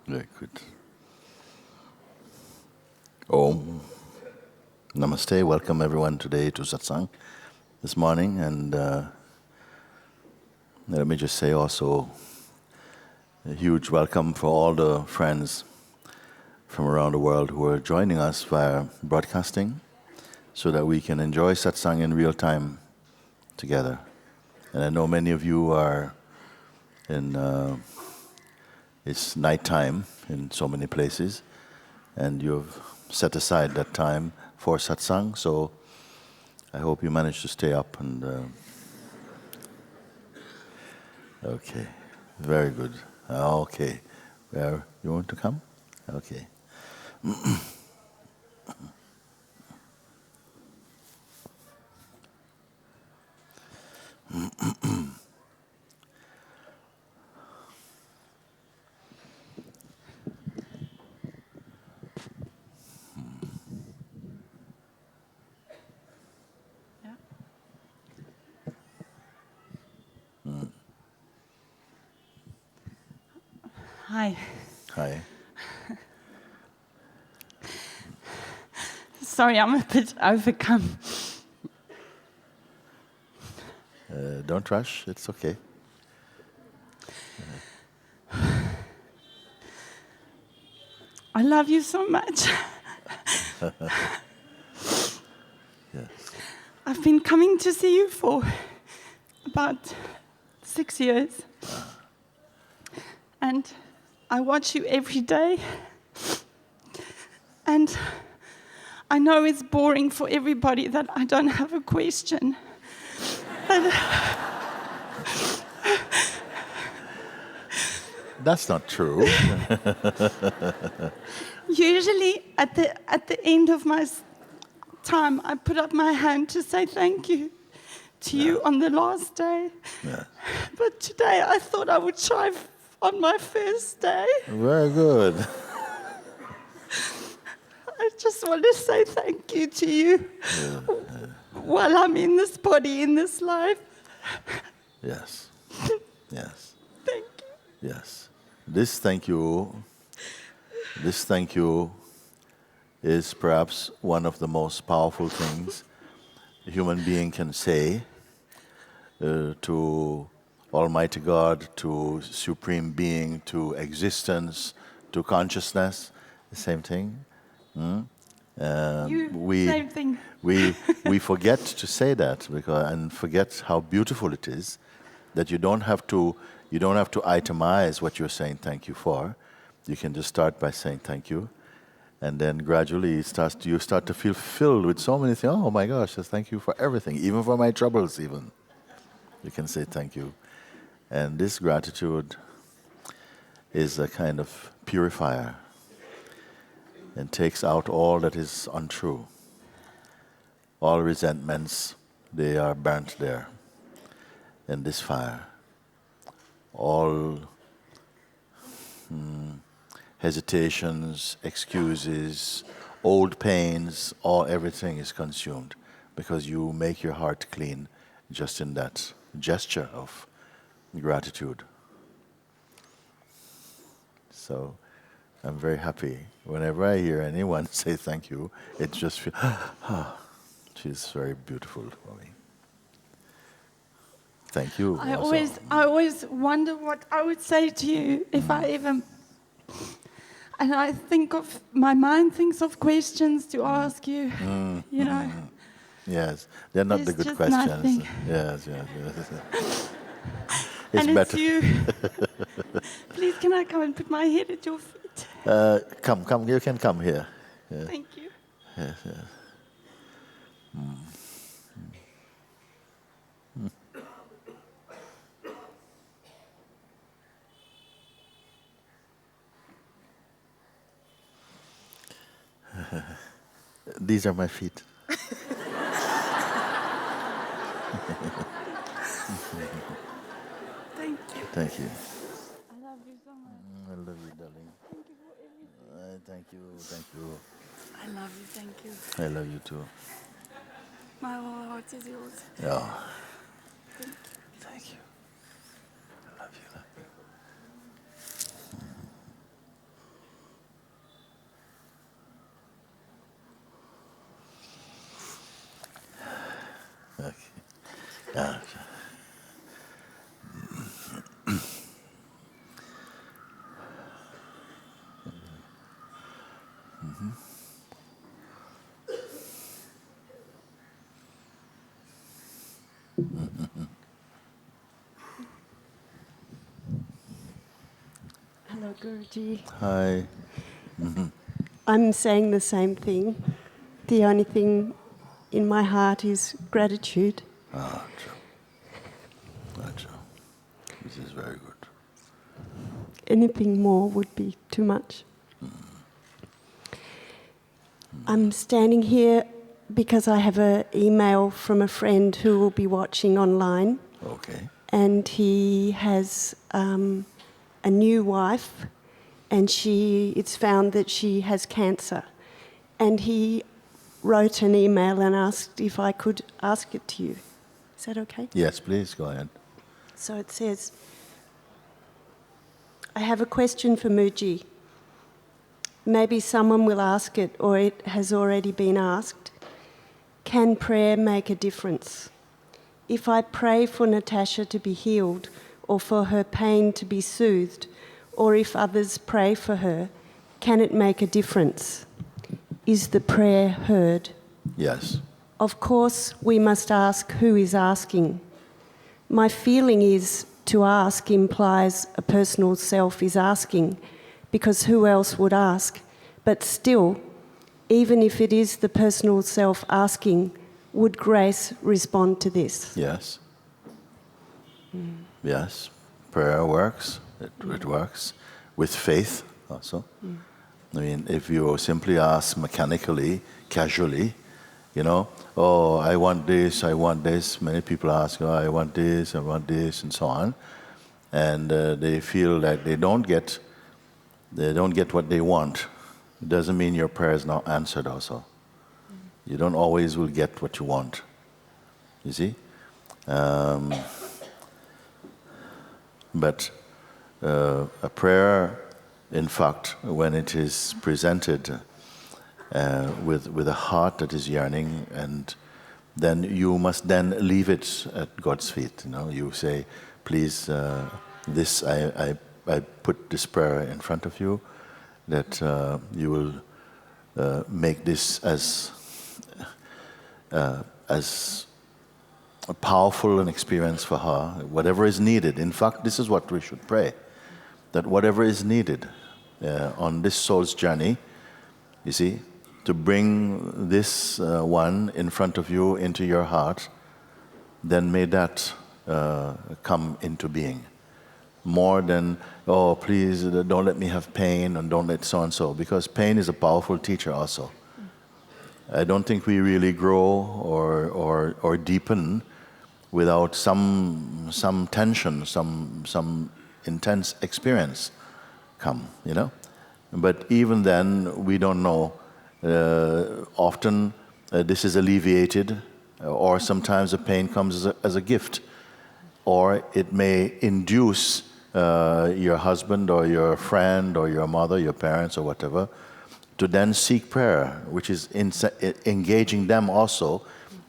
Very good. Om. Namaste. Welcome everyone today to Satsang this morning. And let me just say also a huge welcome for all the friends from around the world who are joining us via broadcasting so that we can enjoy Satsang in real time together. And I know many of you are in, it's nighttime in so many places, and you've set aside that time for Satsang, so I hope you manage to stay up and... Okay, very good. Okay, where you want to come? Okay. Hi. Hi. Sorry, I'm a bit overcome. Don't rush, it's okay. I love you so much. Yes. I've been coming to see you for about 6 years. And I watch you every day. And I know it's boring for everybody that I don't have a question. But That's not true. usually at the end of my time, I put up my hand to say thank you to you on the last day. Yeah. But today I thought I would try on my first day. Very good. I just want to say thank you to you while I'm in this body, in this life. Yes. Yes. Thank you. Yes. This thank you is perhaps one of the most powerful things a human being can say to Almighty God, to Supreme Being, to existence, to consciousness. The same thing. Same thing. We forget to say that and forget how beautiful it is that you don't have to itemize what you're saying thank you for. You can just start by saying thank you, and then gradually you start to feel filled with so many things. Oh my gosh, thank you for everything, even for my troubles. Even you can say thank you, and this gratitude is a kind of purifier and takes out all that is untrue. All resentments, they are burnt there in this fire. All hesitations, excuses, old pains, everything is consumed because you make your heart clean just in that gesture of gratitude. So I'm very happy. Whenever I hear anyone say thank you, it just feels, she's very beautiful for me. Thank you. I always wonder what I would say to you if I ever... And I think of... My mind thinks of questions to ask you, you know. Yes, they're not the good questions. Nothing. Yes. It's better. You. Please, can I come and put my head at your feet? Come, you can come here. Yeah. Thank you. Yes. These are my feet. Thank you. Thank you. I love you so much. I love you, darling. Thank you for everything. Thank you. I love you, thank you. I love you too. My whole heart is yours. Yeah. Thank you. Thank you. I love you. Yeah. Hello, Guruji. Hi. I'm saying the same thing. The only thing in my heart is gratitude. Ah, true. Ah, true. This is very good. Anything more would be too much. I'm standing here because I have an email from a friend who will be watching online, Okay. and he has a new wife, and it's found that she has cancer. And he wrote an email and asked if I could ask it to you. Is that okay? Yes, please go ahead. So it says, I have a question for Mooji. Maybe someone will ask it, or it has already been asked. Can prayer make a difference? If I pray for Natasha to be healed, or for her pain to be soothed, or if others pray for her, can it make a difference? Is the prayer heard? Yes. Of course, we must ask who is asking. My feeling is to ask implies a personal self is asking, because who else would ask? But still, even if it is the personal self asking, would grace respond to this? Yes. Yes. Prayer works. It works. With faith also. I mean, if you simply ask mechanically, casually, you know, oh, I want this. Many people ask, oh, I want this, and so on. And they feel that they don't get what they want. It doesn't mean your prayer is not answered also. You don't always will get what you want. You see? But a prayer, in fact, when it is presented with a heart that is yearning, and then you must then leave it at God's feet. You know, you say, please, this I put this prayer in front of you, that you will make this as a powerful an experience for her, whatever is needed. In fact, this is what we should pray, that whatever is needed on this soul's journey, you see, to bring this one in front of you into your heart, then may that come into being. More than, oh, please don't let me have pain, and don't let so and so, because pain is a powerful teacher also. I don't think we really grow or deepen without some tension, some intense experience come, you know. But even then, we don't know. Often this is alleviated, or sometimes the pain comes as a gift, or it may induce your husband or your friend or your mother, your parents or whatever, to then seek prayer, which is engaging them also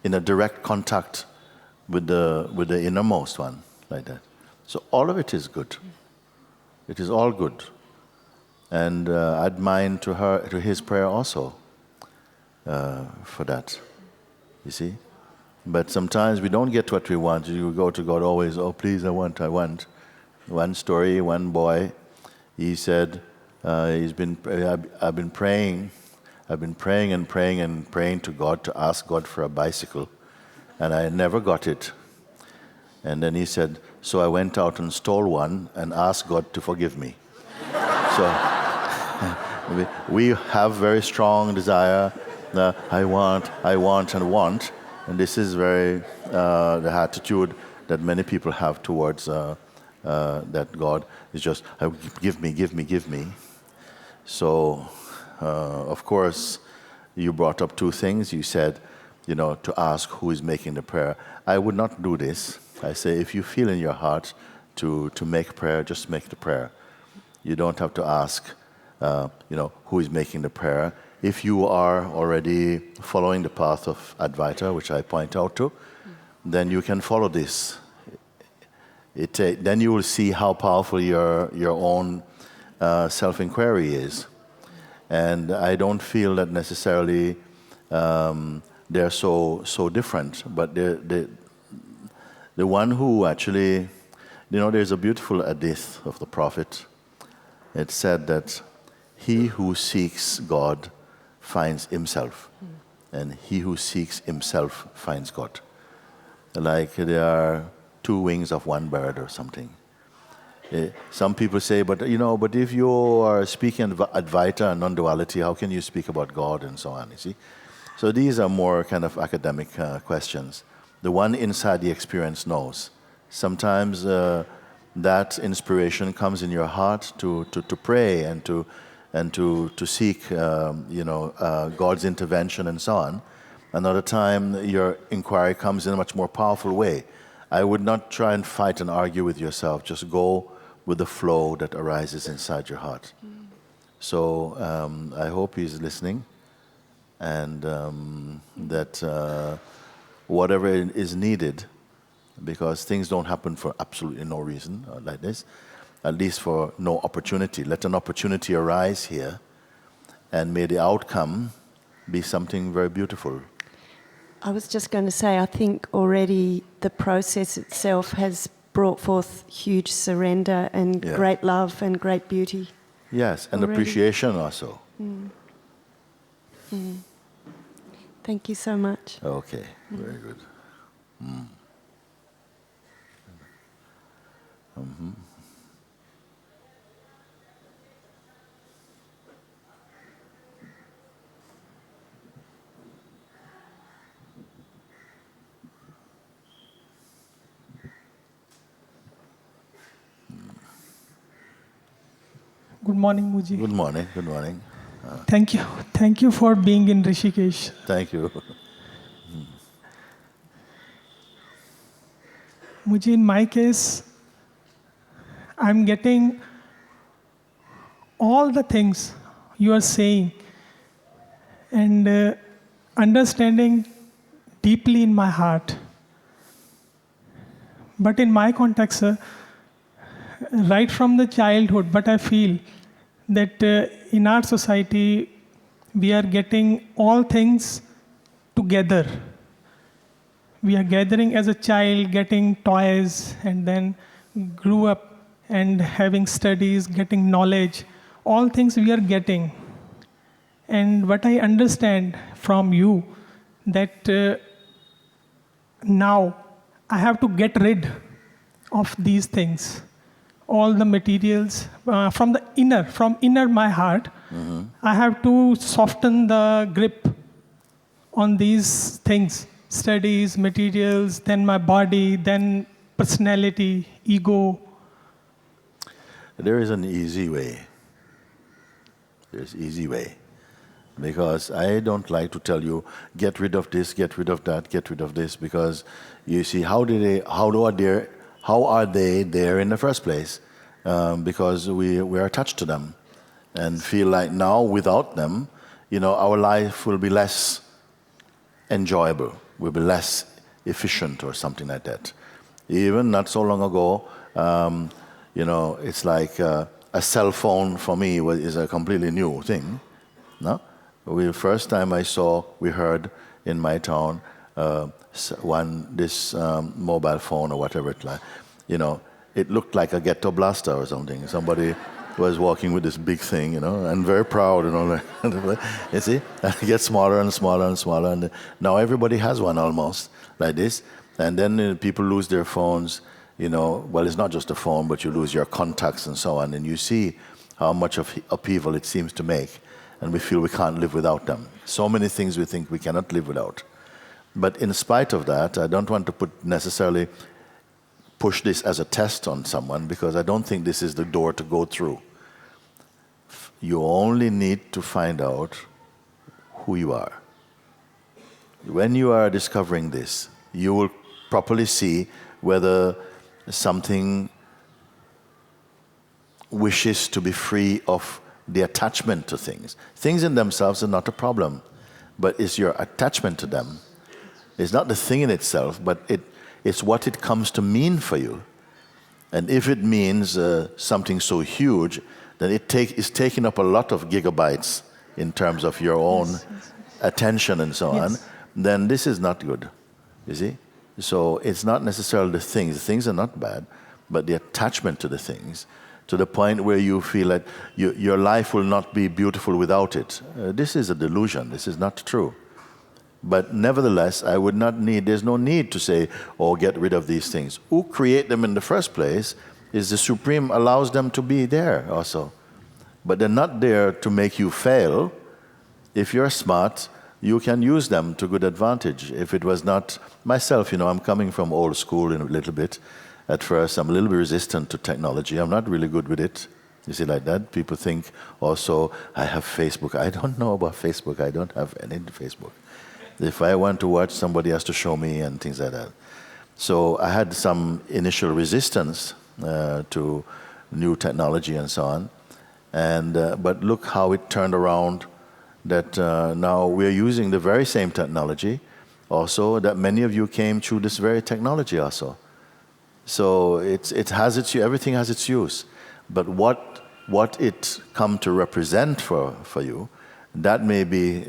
in a direct contact with the innermost one, like that. So all of it is good. It is all good. And I'd mind to his prayer also for that, you see. But sometimes we don't get what we want. You go to God always, oh please, I want. One story, one boy, he said, I've been praying to God to ask God for a bicycle, and I never got it. And then he said, so I went out and stole one and asked God to forgive me. So we have very strong desire. I want, and this is very the attitude that many people have towards that God is just, give me. So, of course, you brought up two things. You said, to ask who is making the prayer. I would not do this. I say, if you feel in your heart to make prayer, just make the prayer. You don't have to ask, who is making the prayer. If you are already following the path of Advaita, which I point out to, then you can follow this. Then you will see how powerful your own self-inquiry is. And I don't feel that necessarily they're so different, but the one who actually, there's a beautiful hadith of the Prophet. It said that he who seeks God finds himself, and he who seeks himself finds God. Like there are two wings of one bird or something. Some people say, but if you are speaking Advaita and non-duality, how can you speak about God and so on, you see? So these are more kind of academic questions. The one inside the experience knows. Sometimes that inspiration comes in your heart to pray and to seek God's intervention and so on. Another time your inquiry comes in a much more powerful way. I would not try and fight and argue with yourself. Just go with the flow that arises inside your heart. So I hope he's listening, and that whatever is needed, because things don't happen for absolutely no reason like this, at least for no opportunity. Let an opportunity arise here, and may the outcome be something very beautiful. I was just going to say, I think already the process itself has brought forth huge surrender and great love and great beauty. Yes, and already. Appreciation also. Thank you so much. Okay, very good. Good morning, Mooji. Good morning, good morning. Thank you for being in Rishikesh. Thank you. Mooji, in my case, I'm getting all the things you are saying and understanding deeply in my heart. But in my context, right from the childhood, but I feel that in our society, we are getting all things together. We are gathering as a child, getting toys, and then grew up and having studies, getting knowledge. All things we are getting. And what I understand from you, that now I have to get rid of these things. All the materials from inner my heart, I have to soften the grip on these things, studies, materials, then my body, then personality, ego. There is an easy way. There's easy way. Because I don't like to tell you, get rid of this, get rid of that, get rid of this, because you see, how are they there in the first place? Because we are attached to them and feel like now without them, our life will be less enjoyable, will be less efficient or something like that. Even not so long ago, it's like a cell phone for me is a completely new thing. No? The first time we heard in my town this mobile phone or whatever it like, it looked like a ghetto blaster or something. Somebody was walking with this big thing, and very proud and all that. You see, and it gets smaller and smaller and smaller, and now everybody has one almost like this. And then people lose their phones. Well, it's not just a phone, but you lose your contacts and so on, and you see how much of upheaval it seems to make, and we feel we can't live without them. So many things we think we cannot live without. But in spite of that, I don't want to necessarily push this as a test on someone, because I don't think this is the door to go through. You only need to find out who you are. When you are discovering this, you will properly see whether something wishes to be free of the attachment to things. Things in themselves are not a problem, but it's your attachment to them. It's not the thing in itself, but It's what it comes to mean for you. And if it means something so huge, then it's taking up a lot of gigabytes in terms of your own attention and so on, then this is not good, you see? So it's not necessarily the things. The things are not bad, but the attachment to the things, to the point where you feel that your life will not be beautiful without it. This is a delusion. This is not true. But nevertheless, there's no need to say, oh, get rid of these things. Who create them in the first place is the Supreme allows them to be there also. But they're not there to make you fail. If you're smart, you can use them to good advantage. If it was not myself, I'm coming from old school in a little bit. At first, I'm a little bit resistant to technology. I'm not really good with it. You see, like that. People think also, I have Facebook. I don't know about Facebook. I don't have any Facebook. If I want to watch, somebody has to show me and things like that. So I had some initial resistance to new technology and so on. But look how it turned around, that now we're using the very same technology also, that many of you came through this very technology also. So everything has its use. But what it come to represent for you, that may be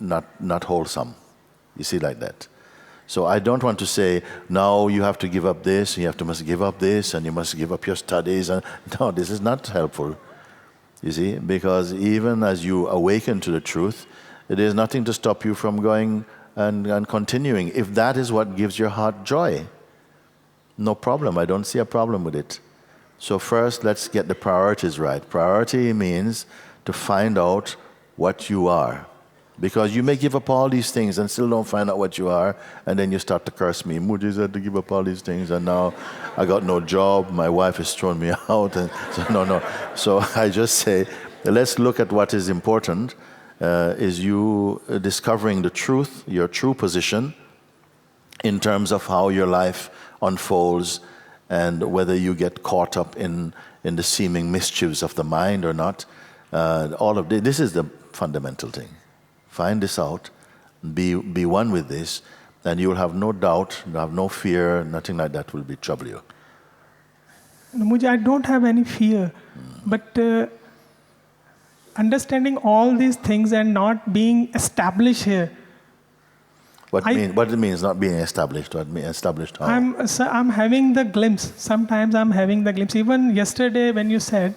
not wholesome. You see, like that. So I don't want to say, now you have to give up this, must give up this, and you must give up your studies. No, this is not helpful. You see, because even as you awaken to the truth, there is nothing to stop you from going and continuing. If that is what gives your heart joy, no problem. I don't see a problem with it. So first, let's get the priorities right. Priority means to find out what you are. Because you may give up all these things and still don't find out what you are, and then you start to curse me. Mooji said to give up all these things, and now I got no job, my wife has thrown me out. And so, no. So I just say, let's look at what is important, is you discovering the truth, your true position, in terms of how your life unfolds, and whether you get caught up in the seeming mischiefs of the mind or not. All of this is the fundamental thing. Find this out, be one with this, and you will have no doubt, have no fear, nothing like that will be trouble you. Mooji, I don't have any fear, but understanding all these things and not being established here. What it means not being established? What means established how? I'm having the glimpse. Sometimes I'm having the glimpse. Even yesterday when you said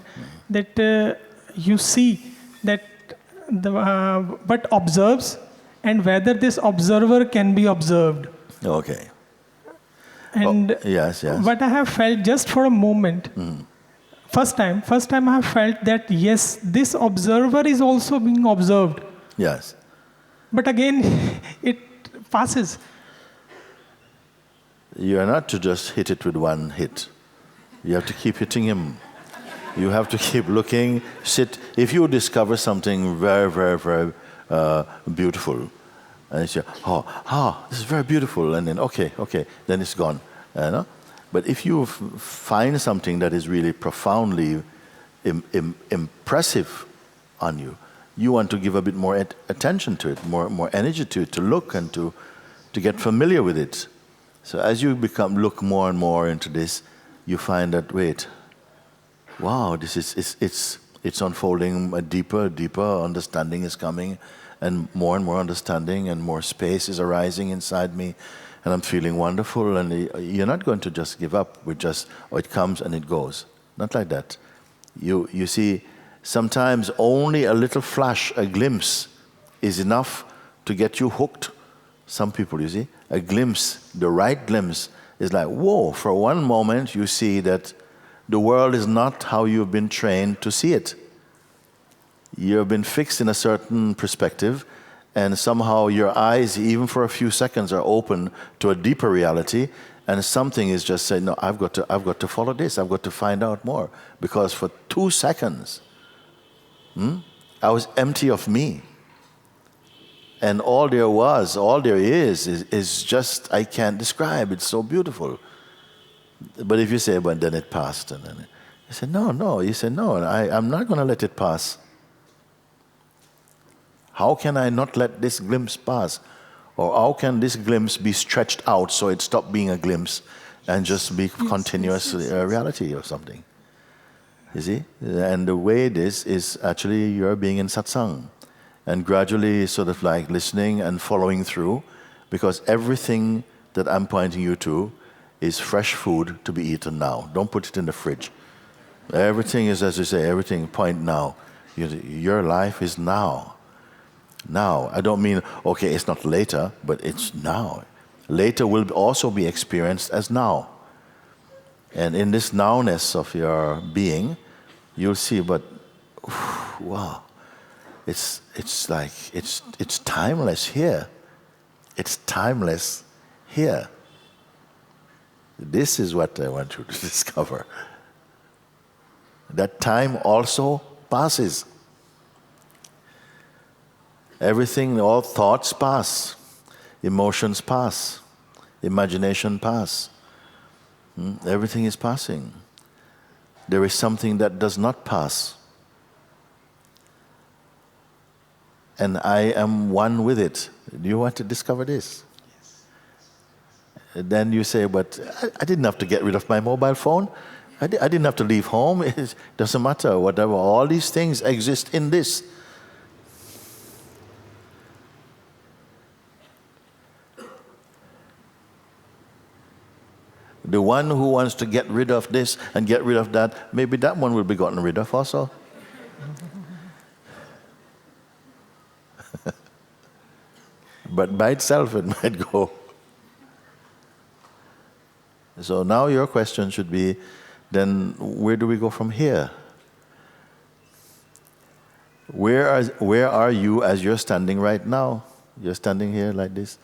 that you see that but observes, and whether this observer can be observed. Okay. And yes. what I have felt just for a moment, first time I have felt that yes, this observer is also being observed. Yes. But again, it passes. You are not to just hit it with one hit. You have to keep hitting him. You have to keep looking, sit. If you discover something very, very, very beautiful, and you say, this is very beautiful, and then, okay, then it's gone. But if you find something that is really profoundly impressive on you, you want to give a bit more attention to it, more energy to it, to look and to get familiar with it. So as you look more and more into this, you find that, wait, wow, this is it's unfolding. A deeper understanding is coming, and more understanding, and more space is arising inside me, and I'm feeling wonderful. And you're not going to just give up with just, it comes and it goes. Not like that. You see, sometimes only a little flash, a glimpse, is enough to get you hooked. Some people, you see, a glimpse, the right glimpse, is like, whoa, for one moment you see that the world is not how you've been trained to see it. You've been fixed in a certain perspective, and somehow your eyes, even for a few seconds, are open to a deeper reality, and something is just saying, no, I've got to follow this, I've got to find out more. Because for 2 seconds, I was empty of me. And all there is just, I can't describe, it's so beautiful. But if you say, well, then it passed, and then you say, no. You say, no, I'm not going to let it pass. How can I not let this glimpse pass? Or how can this glimpse be stretched out so it stops being a glimpse and just be continuous reality or something? You see? And the way it is actually you're being in satsang. And gradually sort of like listening and following through, because everything that I'm pointing you to is fresh food to be eaten now. Don't put it in the fridge. Everything is, as you say, everything point now. Your life is now. Now. I don't mean, okay, it's not later, but it's now. Later will also be experienced as now. And in this nowness of your being, you'll see, but wow, it's timeless here. It's timeless here. This is what I want you to discover. That time also passes. Everything, all thoughts pass, emotions pass, imagination pass. Everything is passing. There is something that does not pass. And I am one with it. Do you want to discover this? Yes. Then you say, but I didn't have to get rid of my mobile phone. I didn't have to leave home. It doesn't matter, whatever. All these things exist in this. The one who wants to get rid of this and get rid of that, maybe that one will be gotten rid of also. But by itself it might go. So now your question should be, then where do we go from here? Where are you as you're standing right now? You're standing here like this.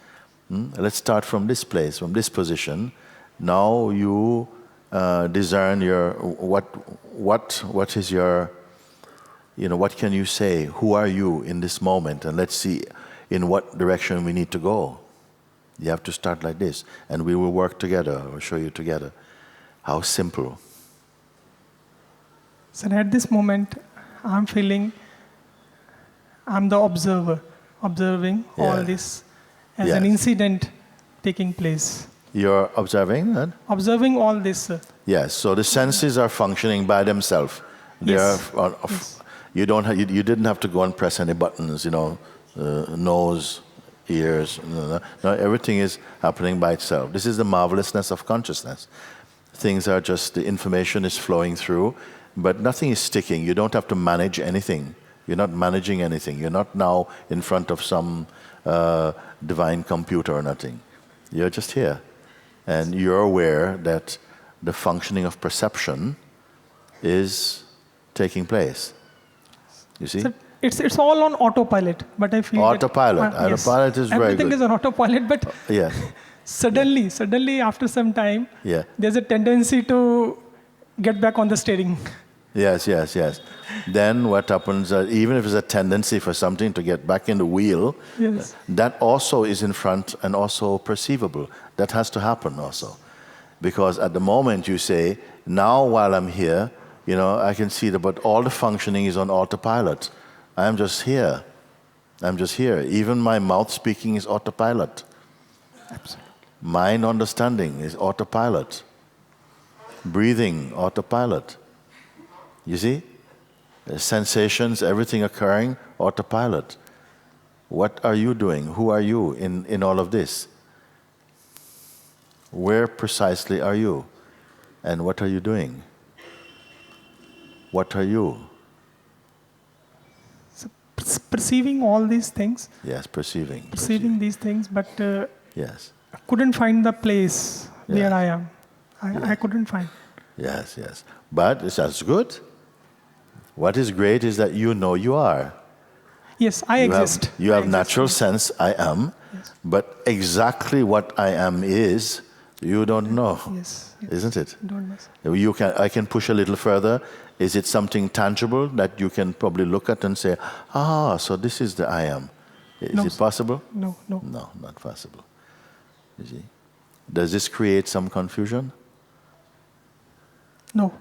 Let's start from this place, from this position. Now you discern your what is your, what can you say? Who are you in this moment? And let's see in what direction we need to go. You have to start like this, and we will work together or show you together. How simple. So at this moment, I'm feeling I'm the observer, observing all this as an incident taking place. You're observing that? Observing all this, sir. Yes, so the senses are functioning by themselves. Yes. You didn't have to go and press any buttons, nose, ears. No, everything is happening by itself. This is the marvelousness of consciousness. Things are just, the information is flowing through, but nothing is sticking. You don't have to manage anything. You're not managing anything. You're not now in front of some divine computer or nothing. You're just here. And you're aware that the functioning of perception is taking place. You see? So it's all on autopilot, but I feel autopilot. Autopilot is very good. Everything is on autopilot, but yes. suddenly after some time, there's a tendency to get back on the steering. Yes. Then what happens, even if it's a tendency for something to get back in the wheel, that also is in front and also perceivable. That has to happen also. Because at the moment you say, now while I'm here, I can see that, but all the functioning is on autopilot. I'm just here. Even my mouth speaking is autopilot. Absolutely. Mind understanding is autopilot. Breathing, autopilot. You see? The sensations, everything occurring, autopilot. What are you doing? Who are you in all of this? Where precisely are you? And what are you doing? What are you? So perceiving all these things. Yes, perceiving these things, but yes. I couldn't find the place where I am. I couldn't find. Yes. But that's good. What is great is that you know you are. Yes, I exist. You have natural sense, I am, but exactly what I am is, you don't know. Yes. Isn't it? Don't know. I can push a little further. Is it something tangible that you can probably look at and say, so this is the I am? Is it possible? No. No, not possible. You see? Does this create some confusion? No.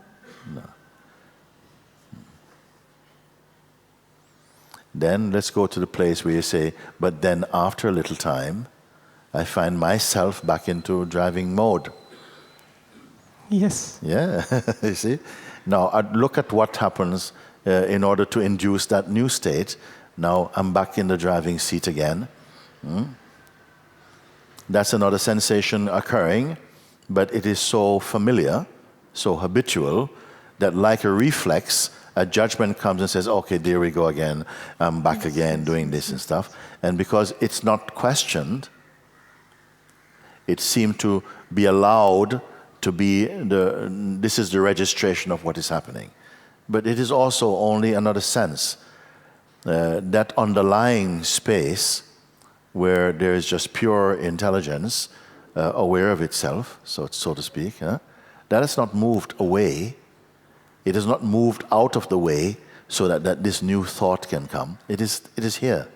Then let's go to the place where you say, but then after a little time, I find myself back into driving mode. Yes. Yeah, you see? Now, look at what happens in order to induce that new state. Now, I'm back in the driving seat again. That's another sensation occurring, but it is so familiar, so habitual, that like a reflex, a judgment comes and says, okay, there we go again, I'm back again doing this and stuff. And because it's not questioned, it seemed to be allowed to be, this is the registration of what is happening. But it is also only another sense. That underlying space where there is just pure intelligence, aware of itself, so to speak, that has not moved away. It has not moved out of the way so that this new thought can come. It is here.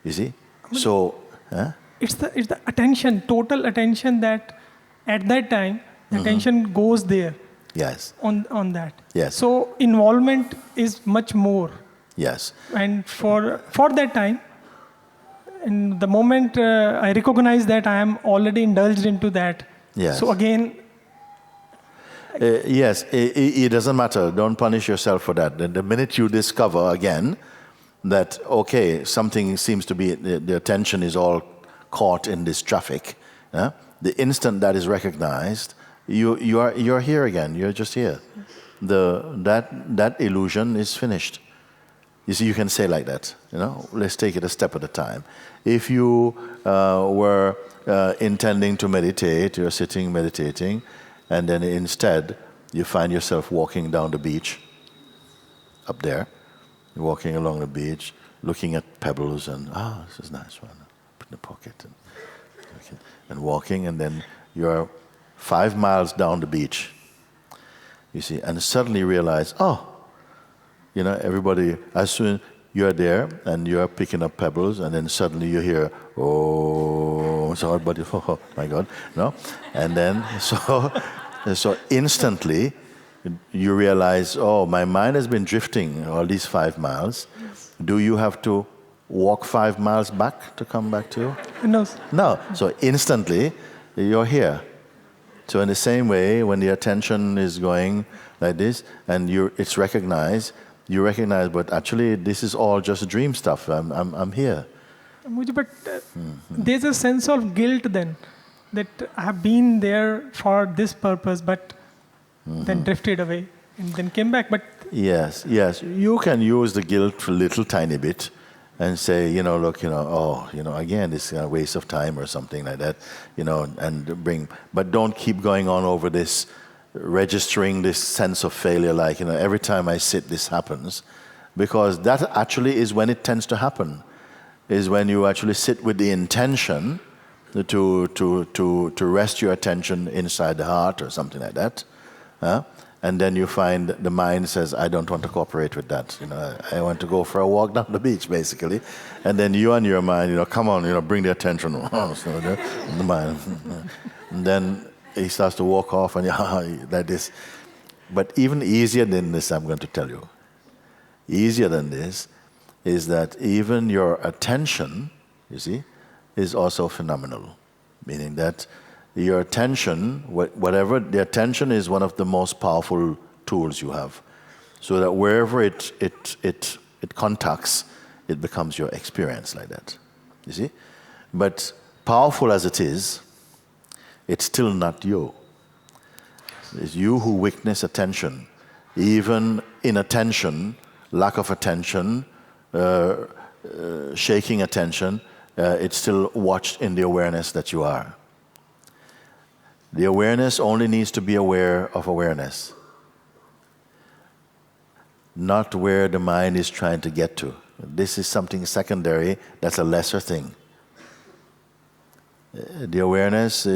You see? So, It's the attention, total attention, that at that time, the attention goes there. Yes. On that. Yes. So involvement is much more. Yes. And for that time, and the moment I recognize that I am already indulged into that. Yes. So again. Yes, it doesn't matter. Don't punish yourself for that. The minute you discover again that, okay, something seems to be, the attention is all caught in this traffic, the instant that is recognized, you're here again. You're just here. That illusion is finished. You see, you can say like that. Let's take it a step at a time. If you were intending to meditate, you're sitting meditating, and then instead you find yourself walking down the beach, up there, walking along the beach, looking at pebbles, and this is a nice one. Put in the pocket, and walking, and then you're 5 miles down the beach. You see, and suddenly realize, everybody, as soon you're there and you're picking up pebbles, and then suddenly you hear, oh, so everybody, oh my God, and then so instantly you realize, my mind has been drifting all these 5 miles. Do you have to walk 5 miles back to come back to you? No. No. So instantly you're here. So in the same way, when the attention is going like this and it's recognized, you recognize, but actually this is all just dream stuff. I'm here. Mooji, but there's a sense of guilt then, that I have been there for this purpose, but then drifted away and then came back. But yes, you can use the guilt for a little tiny bit and say, look, again, this is a waste of time or something like that, and but don't keep going on over this, registering this sense of failure, like, every time I sit, this happens, because that actually is when it tends to happen, is when you actually sit with the intention to rest your attention inside the heart or something like that, and then you find the mind says, I don't want to cooperate with that. I want to go for a walk down the beach, basically. And then you and your mind, come on, bring the attention. The mind. And then he starts to walk off and like this. But even easier than this, I'm going to tell you. Easier than this is that even your attention, you see, is also phenomenal. Meaning that your attention, whatever, the attention is one of the most powerful tools you have. So that wherever it contacts, it becomes your experience like that. You see? But powerful as it is, it's still not you. It's you who witness attention. Even inattention, lack of attention, shaking attention, it's still watched in the awareness that you are. The awareness only needs to be aware of awareness, not where the mind is trying to get to. This is something secondary, that's a lesser thing. The awareness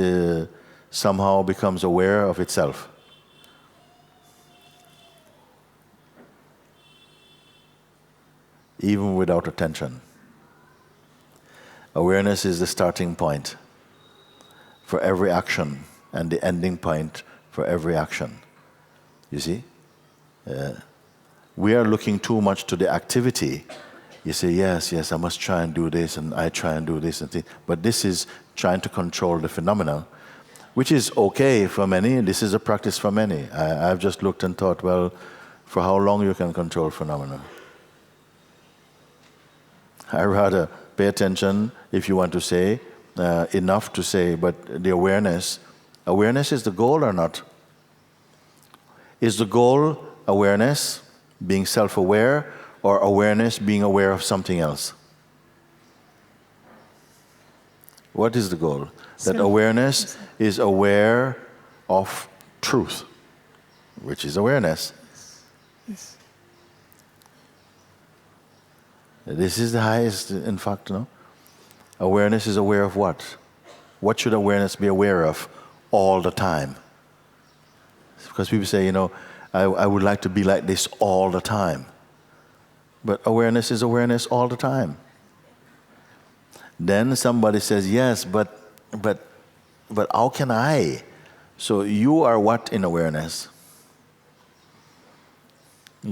somehow becomes aware of itself. Even without attention. Awareness is the starting point for every action and the ending point for every action. You see? We are looking too much to the activity You say, yes, yes, I must try and do this, and I try and do this and things. But this is trying to control the phenomena, which is okay for many. This is a practice for many. I've just looked and thought, well, for how long you can control phenomena? I rather pay attention, if you want to say, enough to say, but the awareness is the goal or not? Is the goal awareness, being self-aware, or awareness being aware of something else? What is the goal? That awareness is aware of truth, which is awareness. Yes. This is the highest, in fact, no? Awareness is aware of what? What should awareness be aware of all the time? Because people say, I would like to be like this all the time. But awareness is awareness all the time. Then somebody says, yes, but how can I? So you are what in awareness?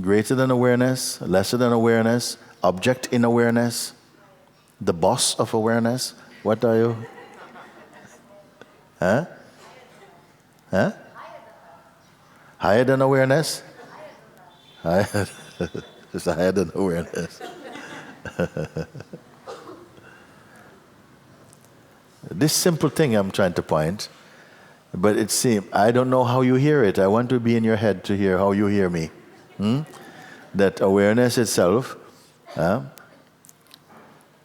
Greater than awareness, lesser than awareness, object in awareness, the boss of awareness. What are you? Huh? Huh? Higher than awareness? Higher. It's higher than awareness. This simple thing I'm trying to point, but it seems, I don't know how you hear it. I want to be in your head to hear how you hear me. That awareness itself,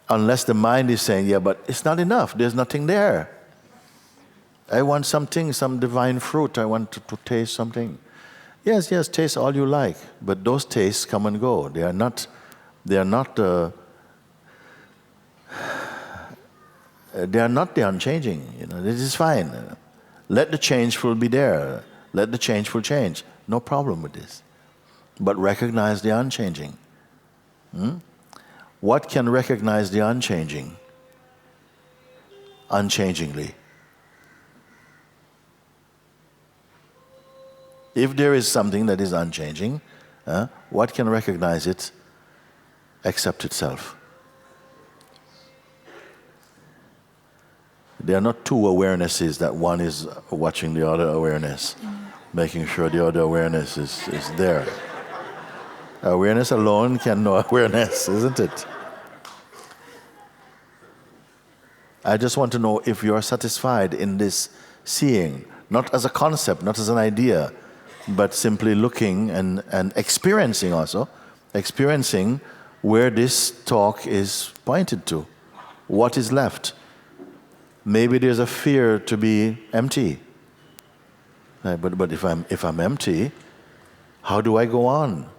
unless the mind is saying, yeah, but it's not enough, there's nothing there. I want something, some divine fruit, I want to taste something. Yes, taste all you like, but those tastes come and go. They are not the unchanging. This is fine. Let the changeful be there. Let the changeful change. No problem with this. But recognize the unchanging. What can recognize the unchanging? Unchangingly. If there is something that is unchanging, what can recognize it except itself? There are not two awarenesses that one is watching the other awareness, making sure the other awareness is there. Awareness alone can know awareness, isn't it? I just want to know if you are satisfied in this seeing, not as a concept, not as an idea, but simply looking and experiencing also, experiencing where this talk is pointed to. What is left? Maybe there's a fear to be empty. But if I'm empty, how do I go on?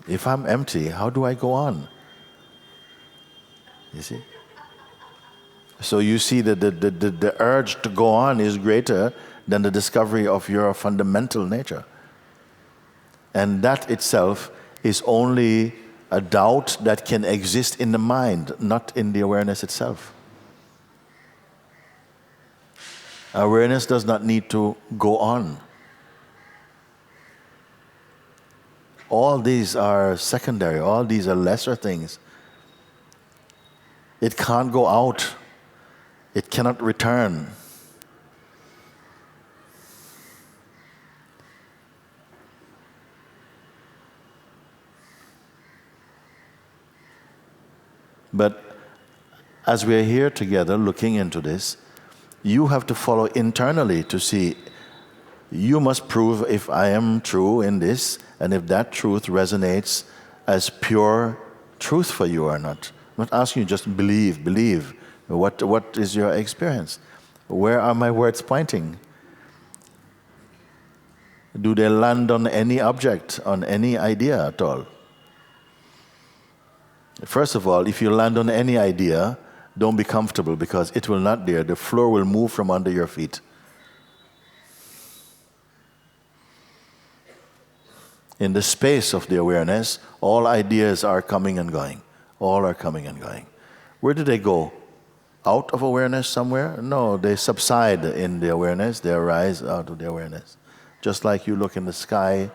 If I'm empty, how do I go on? You see? So you see that the urge to go on is greater than the discovery of your fundamental nature. And that itself is only a doubt that can exist in the mind, not in the awareness itself. Awareness does not need to go on. All these are secondary, all these are lesser things. It can't go out. It cannot return. But as we are here together looking into this, you have to follow internally to see, you must prove if I am true in this, and if that truth resonates as pure truth for you or not. I'm not asking you just believe. What is your experience? Where are my words pointing? Do they land on any object, on any idea at all? First of all, if you land on any idea, don't be comfortable because it will not there. The floor will move from under your feet. In the space of the awareness, all ideas are coming and going. All are coming and going. Where do they go? Out of awareness somewhere? No, they subside in the awareness. They arise out of the awareness. Just like you look in the sky,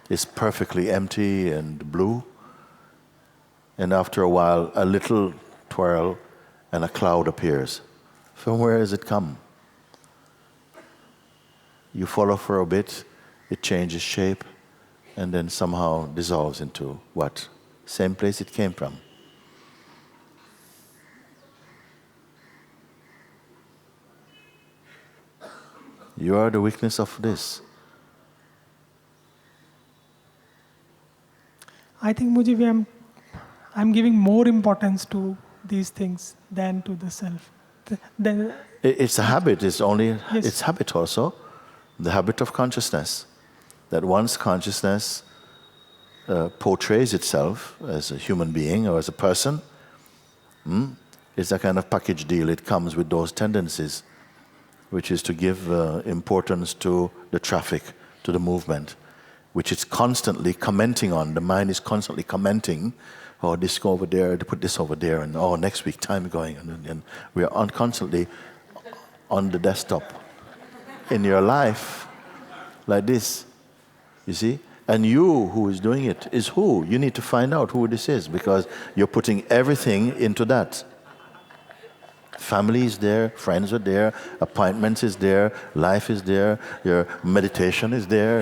it's perfectly empty and blue. And after a while, a little twirl and a cloud appears. From where does it come? You follow for a bit, it changes shape, and then somehow dissolves into what? Same place it came from. You are the witness of this. I think, Mooji, I'm giving more importance to these things than to the self. It's a habit. It's Yes. habit also. The habit of consciousness. That once consciousness portrays itself as a human being or as a person, it's a kind of package deal. It comes with those tendencies, which is to give importance to the traffic, to the movement, which it's constantly commenting on. The mind is constantly commenting, oh, this go over there, to put this over there, and oh, next week, time going. And we are constantly on the desktop in your life, like this, you see? And you who is doing it is who? You need to find out who this is, because you're putting everything into that. Family is there, friends are there, appointments is there, life is there, your meditation is there,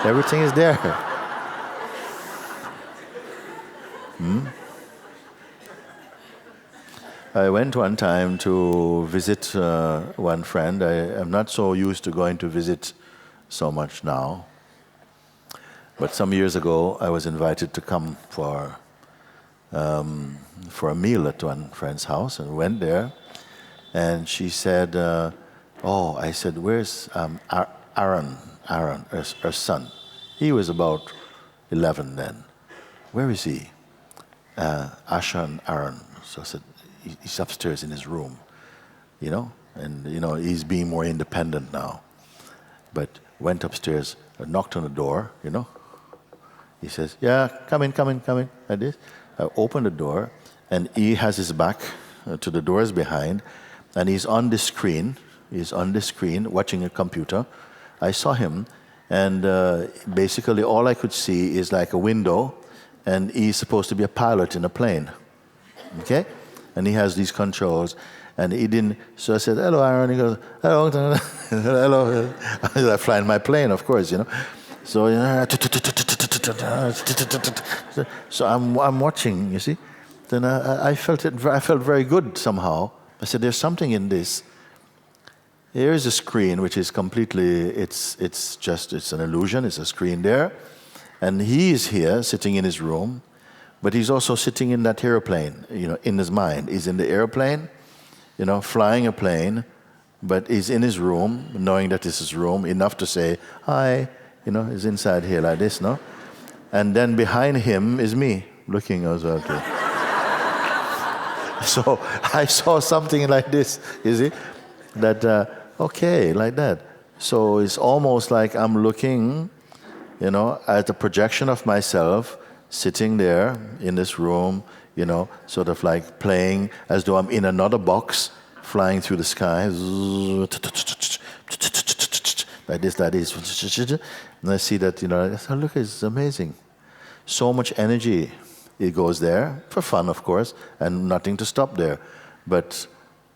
everything is there. I went one time to visit one friend. I am not so used to going to visit so much now. But some years ago, I was invited to come for a meal at one friend's house, and went there. And she said, I said, where's Aaron, her son? He was about 11 then. Where is he? Asha and Aaron. So I said, he's upstairs in his room, and he's being more independent now. But went upstairs, knocked on the door, He says, yeah, come in, like this. I opened the door, and he has his back to the doors behind, and he's on the screen. He's on the screen watching a computer. I saw him, and basically all I could see is like a window, and he's supposed to be a pilot in a plane. Okay? And he has these controls, and he didn't. So I said, hello, Aaron. He goes, hello. Hello. I'm flying my plane, of course, So, so I'm watching, you see. Then I felt very good somehow. I said, there's something in this. Here is a screen which is completely, it's an illusion. It's a screen there. And he is here, sitting in his room, but he's also sitting in that airplane, in his mind. He's in the airplane, flying a plane, but he's in his room, knowing that this is his room, enough to say, hi, he's inside here like this, no? And then behind him is me, looking as well too. So I saw something like this, you see? That, okay, like that. So it's almost like I'm looking, at the projection of myself, sitting there in this room, sort of like playing as though I'm in another box, flying through the sky, like this. And I see that, look, it's amazing. So much energy, it goes there, for fun, of course, and nothing to stop there. But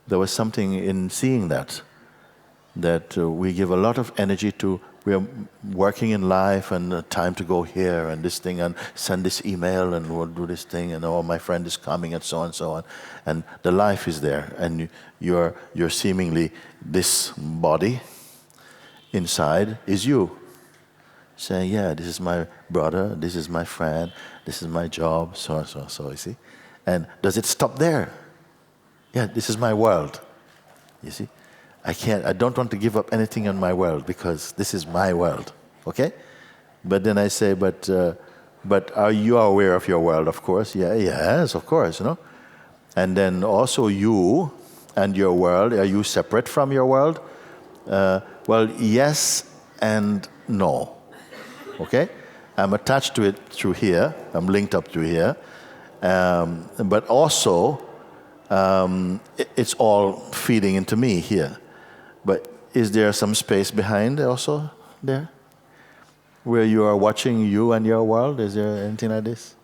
there was something in seeing that we give a lot of energy to. We are working in life, and time to go here and this thing, and send this email, and we'll do this thing, and my friend is coming, and so on and so on. And the life is there, and you're seemingly this body inside is you, saying, yeah, this is my brother, this is my friend, this is my job, so and so and so. You see, and does it stop there? Yeah, this is my world. You see. I don't want to give up anything on my world, because this is my world, okay? But then I say, but are you aware of your world, of course? Yeah, yes, of course, And then also you and your world, are you separate from your world? Well, yes and no, okay? I'm attached to it through here, I'm linked up through here, but also it's all feeding into me here. But is there some space behind also there? Where you are watching you and your world? Is there anything like this?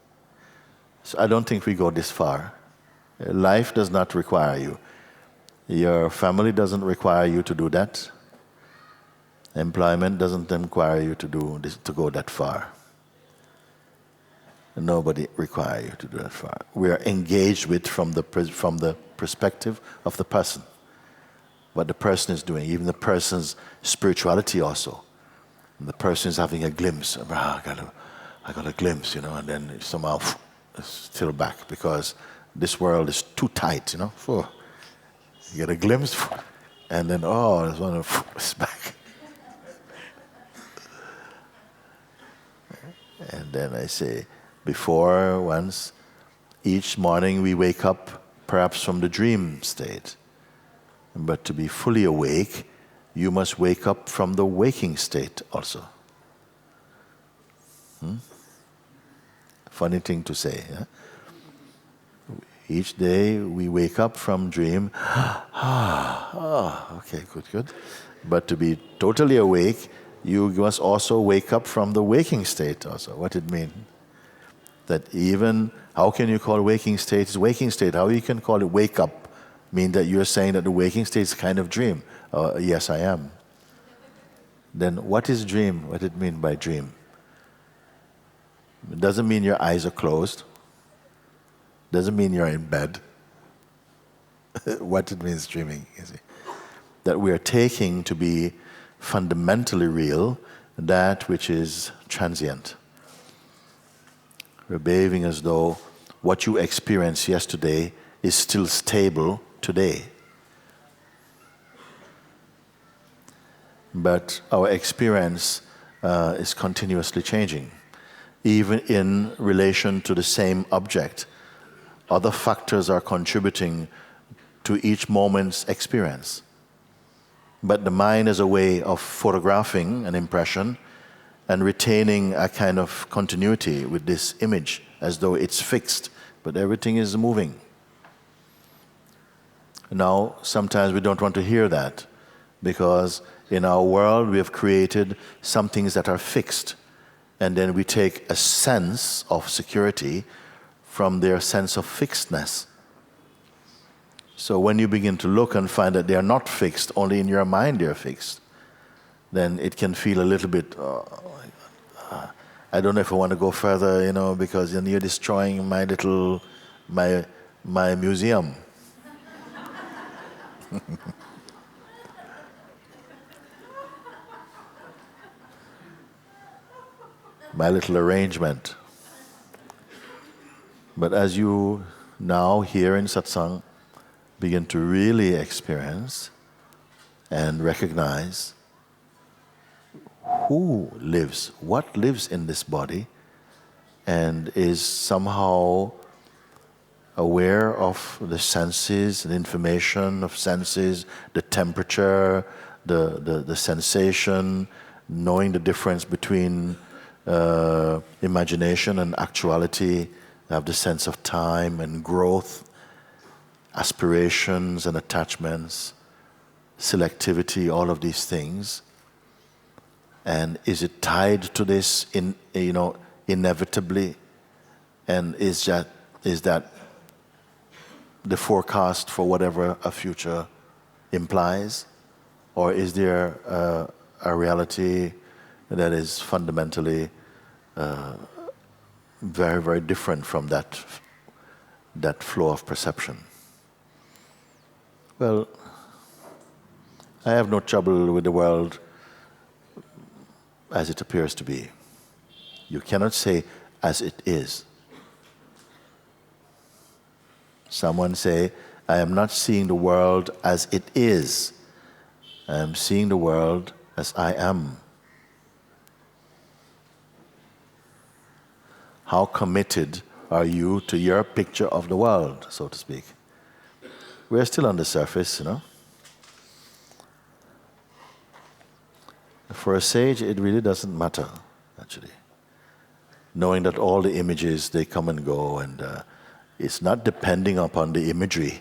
So I don't think we go this far. Life does not require you. Your family doesn't require you to do that. Employment doesn't require you to do this, to go that far. Nobody requires you to do that far. We are engaged with from the perspective of the person. What the person is doing, even the person's spirituality also. And the person is having a glimpse. I got a glimpse, and then somehow it's still back because this world is too tight, You get a glimpse, and then there's one it's back. And then I say, before once, each morning we wake up perhaps from the dream state. But to be fully awake, you must wake up from the waking state also. Funny thing to say. Yeah? Each day we wake up from dream. Okay, good. But to be totally awake, you must also wake up from the waking state also. What it mean? That even, how can you call waking state waking state? How you can call it wake up? Mean that you're saying that the waking state is kind of dream. Yes, I am. Then what is dream? What it mean by dream? It doesn't mean your eyes are closed. Doesn't mean you're in bed. What it means dreaming, you see. That we are taking to be fundamentally real that which is transient. We're behaving as though what you experienced yesterday is still stable today. But our experience is continuously changing. Even in relation to the same object, other factors are contributing to each moment's experience. But the mind is a way of photographing an impression and retaining a kind of continuity with this image as though it's fixed, but everything is moving. Now, sometimes we don't want to hear that because in our world we have created some things that are fixed, and then we take a sense of security from their sense of fixedness. So when you begin to look and find that they are not fixed, only in your mind they are fixed, then it can feel a little bit, I don't know if I want to go further, because then you're destroying my museum. My little arrangement. But as you now here in Satsang begin to really experience and recognize who lives, what lives in this body, and is somehow aware of the senses, the information of senses, the temperature, the sensation, knowing the difference between imagination and actuality, have the sense of time and growth, aspirations and attachments, selectivity, all of these things. And is it tied to this inevitably? And is that the forecast for whatever a future implies? Or is there a reality that is fundamentally very, very different from that flow of perception? Well, I have no trouble with the world as it appears to be. You cannot say as it is. Someone say, I am not seeing the world as it is. I am seeing the world as I am. How committed are you to your picture of the world, so to speak? We're still on the surface, For a sage, it really doesn't matter, actually. Knowing that all the images, they come and go, and it's not depending upon the imagery,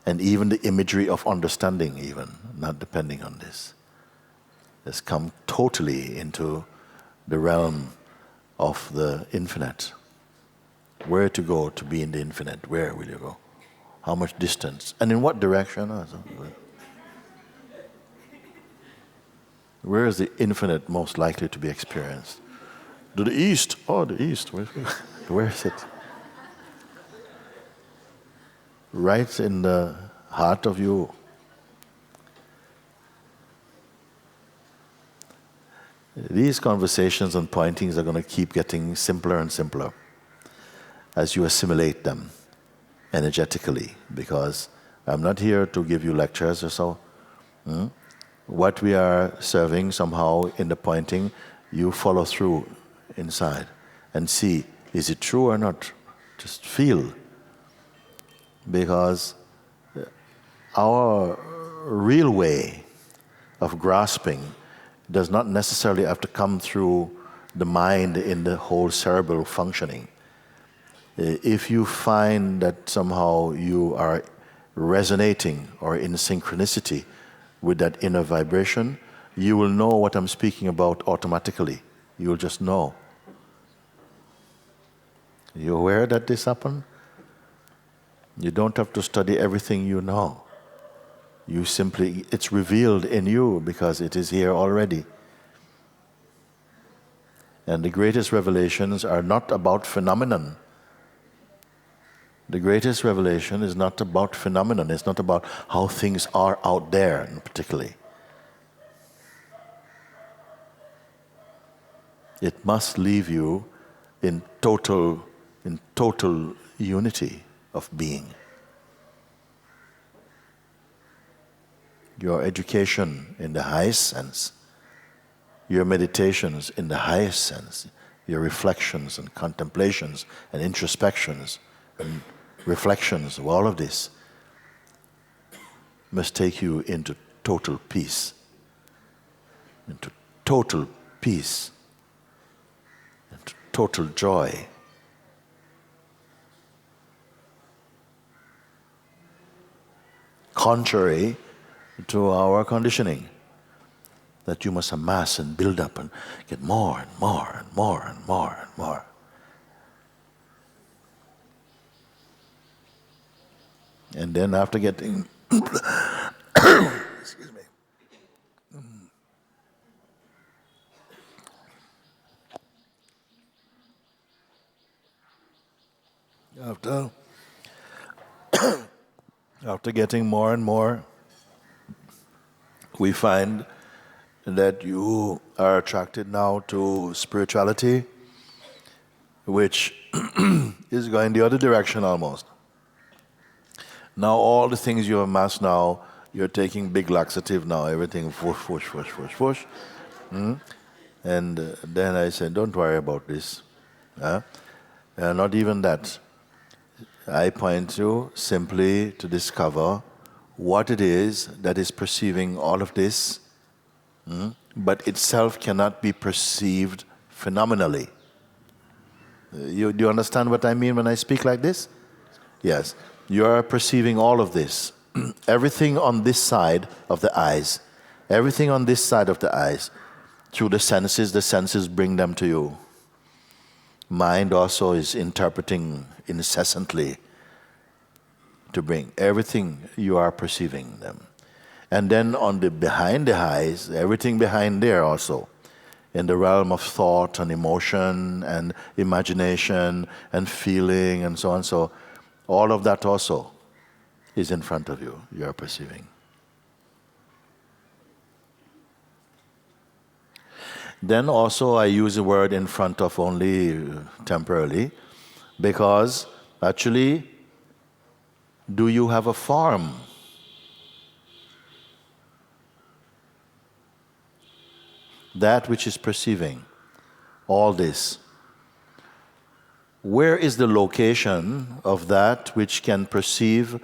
and even the imagery of understanding, even, not depending on this. It's come totally into the realm of the infinite, Where to go to be in the infinite? Where will you go? How much distance? And in what direction also? Where is the infinite most likely to be experienced? To the east. Oh, the east. Where is it? Right in the heart of you. These conversations and pointings are going to keep getting simpler and simpler as you assimilate them energetically, because I'm not here to give you lectures or so. What we are serving somehow in the pointing, you follow through inside and see, is it true or not? Just feel. Because our real way of grasping does not necessarily have to come through the mind in the whole cerebral functioning. If you find that somehow you are resonating or in synchronicity with that inner vibration, you will know what I'm speaking about automatically. You will just know. You aware that this happened? You don't have to study everything you know. You simply, it's revealed in you because it is here already. And the greatest revelations are not about phenomenon. The greatest revelation is not about phenomenon. It's not about how things are out there, particularly. It must leave you in total unity of being. Your education in the highest sense, your meditations in the highest sense, your reflections and contemplations and introspections and reflections of all of this must take you into total peace, into total peace, into total joy. Contrary to our conditioning, that you must amass and build up and get more and more and more and more and more. And then after getting excuse me. After getting more and more, we find that you are attracted now to spirituality, which is going the other direction almost. Now all the things you have amassed now, you're taking big laxative now, everything whoosh. And then I said, don't worry about this. Not even that. I point you simply to discover what it is that is perceiving all of this, but itself cannot be perceived phenomenally. Do you understand what I mean when I speak like this? Yes. You are perceiving all of this. Everything on this side of the eyes. Everything on this side of the eyes. Through the senses bring them to you. Mind also is interpreting incessantly to bring everything you are perceiving them. And then on the behind the eyes, everything behind there also, in the realm of thought and emotion and imagination and feeling and so on. So all of that also is in front of you. You are perceiving. Then also I use the word in front of only temporarily, because actually, do you have a form? That which is perceiving all this. Where is the location of that which can perceive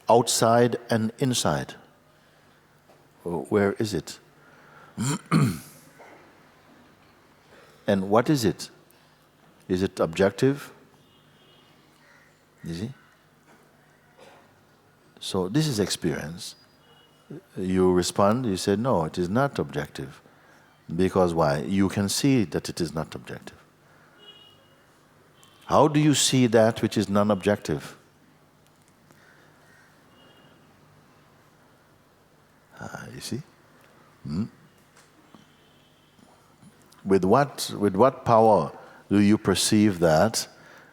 outside and inside? Where is it? And what is it? Is it objective? You see? So this is experience. You respond, you say, no, it is not objective. Because why? You can see that it is not objective. How do you see that which is non-objective? You see? With what power do you perceive that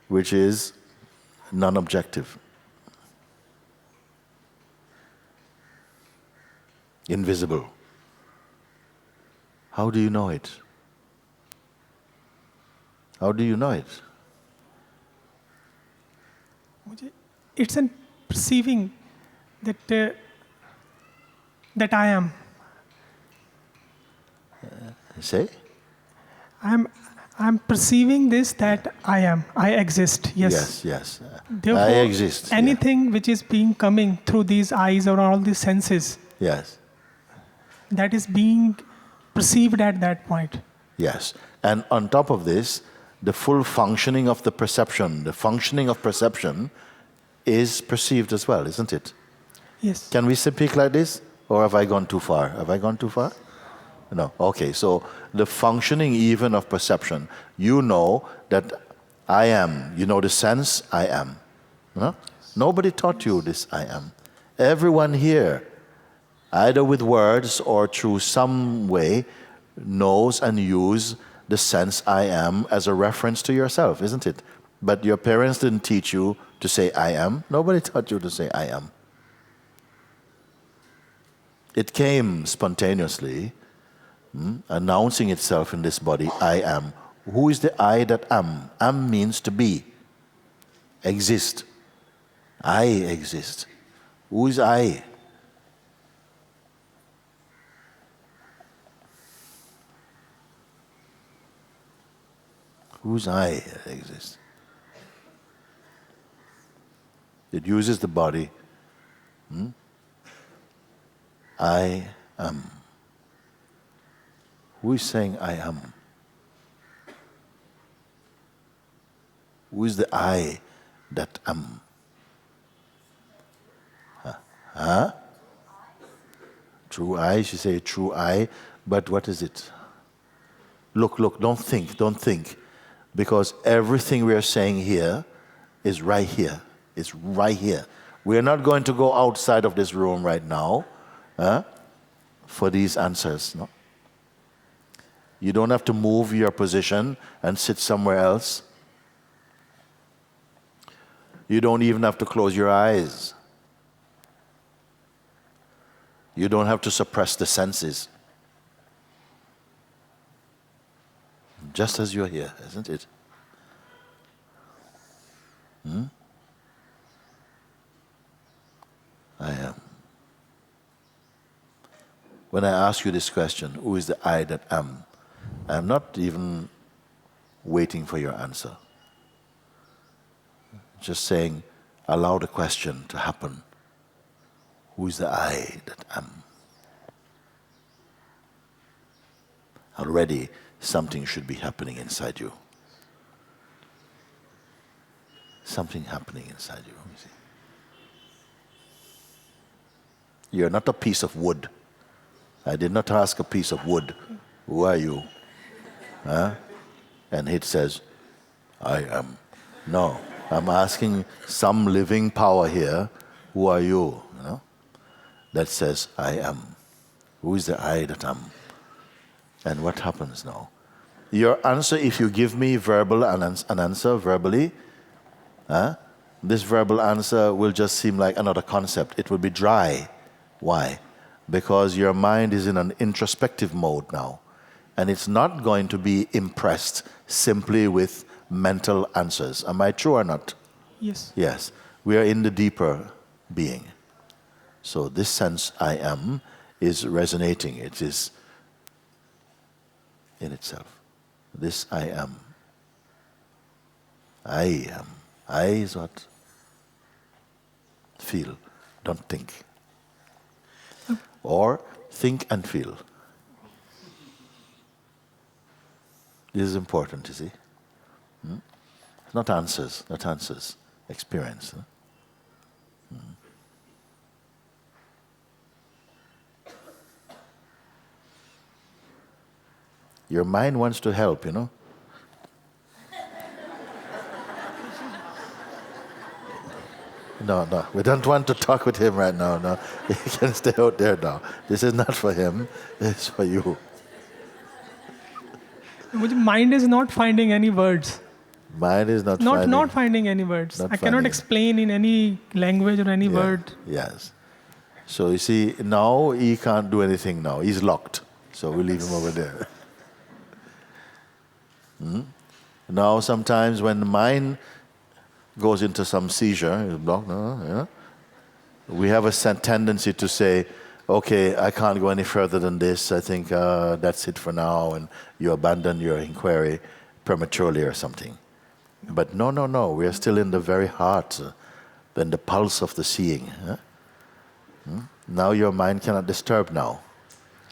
which is non-objective? Invisible. How do you know it? How do you know it? It's in perceiving that that I am. Say? I'm perceiving this that I am. I exist. Yes. Yes. Therefore, I exist. anything which is being coming through these eyes or all these senses, Yes. that is being perceived at that point. Yes. And on top of this, the full functioning of the perception is perceived as well, isn't it? Yes. Can we speak like this? Or have I gone too far? Have I gone too far? No. Okay, so the functioning even of perception, you know that I am, you know the sense I am. No? Nobody taught you this I am. Everyone here, either with words or through some way, knows and use the sense I am as a reference to yourself, isn't it? But your parents didn't teach you to say I am. Nobody taught you to say I am. It came spontaneously, announcing itself in this body, I am. Who is the I that am? Am means to be, exist. I exist. Who is I? Who's I that exists? It uses the body. I am. Who is saying I am? Who is the I that am? Huh? True I, she say true I, but what is it? Look, don't think. Because everything we are saying here is right here. It's right here. We are not going to go outside of this room right now for these answers. No? You don't have to move your position and sit somewhere else. You don't even have to close your eyes. You don't have to suppress the senses. Just as you're here, isn't it? I am. When I ask you this question, who is the I that am? I'm not even waiting for your answer. Just saying, allow the question to happen. Who is the I that am? Already, something should be happening inside you. Something happening inside you. You see. You're not a piece of wood. I did not ask a piece of wood, who are you? Huh? And it says, I am. No, I'm asking some living power here, who are you? You know? That says, I am. Who is the I that am? And what happens now? Your answer, if you give me an answer verbally, this verbal answer will just seem like another concept. It will be dry. Why? Because your mind is in an introspective mode now. And it's not going to be impressed simply with mental answers. Am I true or not? Yes. Yes. We are in the deeper being. So this sense I am is resonating. It is in itself. This I am. I am. I is what? Feel. Don't think. Or think and feel. This is important, you see. Not answers. Experience. Your mind wants to help, you know. No. We don't want to talk with him right now. No, he can stay out there now. This is not for him. It's for you. Mooji, mind is not finding any words. Mind is not Not finding any words. Not I cannot finding. explain in any language or any word. Yes. So you see, now he can't do anything now. He's locked. So we leave him over there. Now sometimes when the mind goes into some seizure, it's blocked, we have a tendency to say, okay, I can't go any further than this. I think that's it for now, and you abandon your inquiry prematurely or something. But no. We are still in the very heart and the pulse of the seeing. Now your mind cannot disturb now.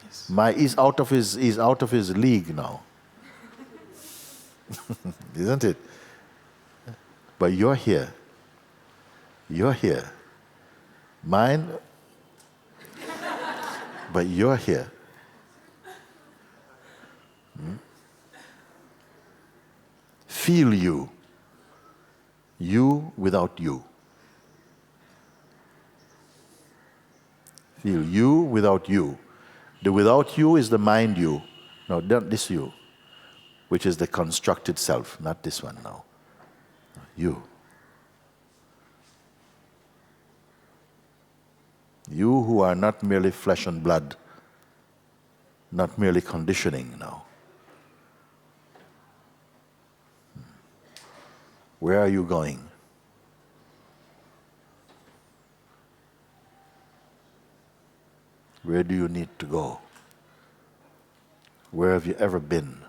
Yes. He's out of his league now. Isn't it? But you're here. You're here. Mind, but you're here. Feel you. You without you. Feel you without you. The without you is the mind you. No, not this you, which is the constructed self, not this one now. You. You who are not merely flesh and blood, not merely conditioning now. Where are you going? Where do you need to go? Where have you ever been?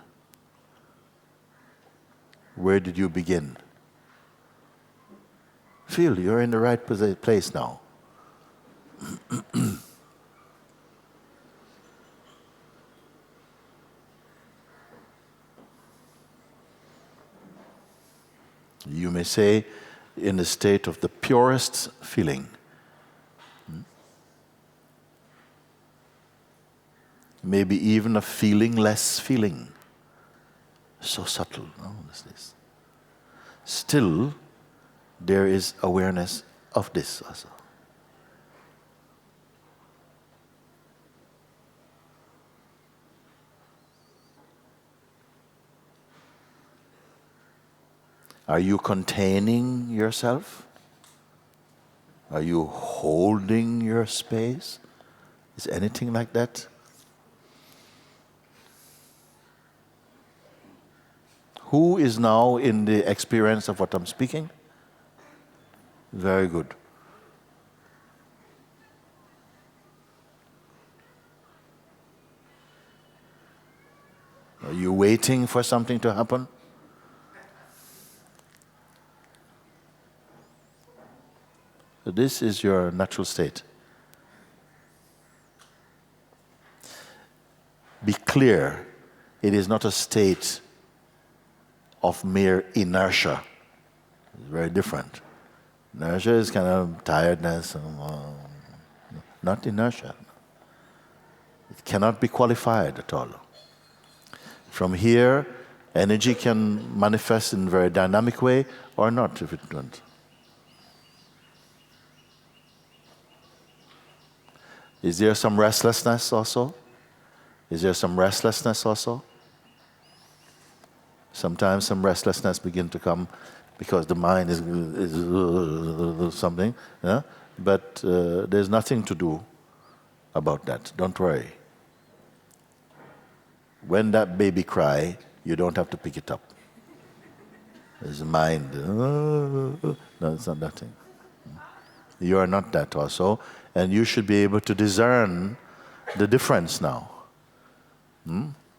Where did you begin? Feel you're in the right place now. You may say, in a state of the purest feeling. Maybe even a feeling-less feeling. So subtle, no? This. Still, there is awareness of this also. Are you containing yourself? Are you holding your space? Is anything like that? Who is now in the experience of what I'm speaking? Very good. Are you waiting for something to happen? So this is your natural state. Be clear, it is not a state of mere inertia. It's very different. Inertia is kind of tiredness, not inertia. It cannot be qualified at all. From here, energy can manifest in a very dynamic way or not if it don't. Is there some restlessness also? Is there some restlessness also? Sometimes some restlessness begin to come because the mind is something, yeah? But there's nothing to do about that. Don't worry. When that baby cry, you don't have to pick it up. There's a mind. No, it's not that thing. You are not that also, and you should be able to discern the difference now.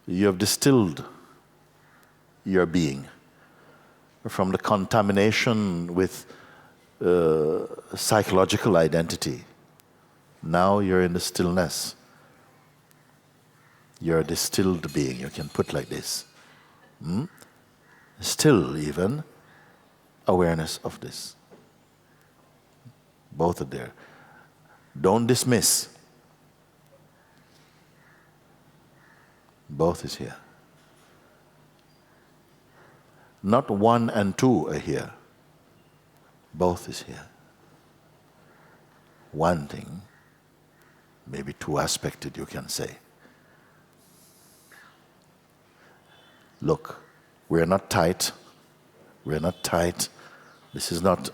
You have distilled your being from the contamination with psychological identity. Now you're in the stillness. You're a distilled being, you can put like this. Still even awareness of this. Both are there. Don't dismiss. Both is here. Not one and two are here. Both is here. one thing, maybe two-aspected you can say. Look, we're not tight. We're not tight. This is not...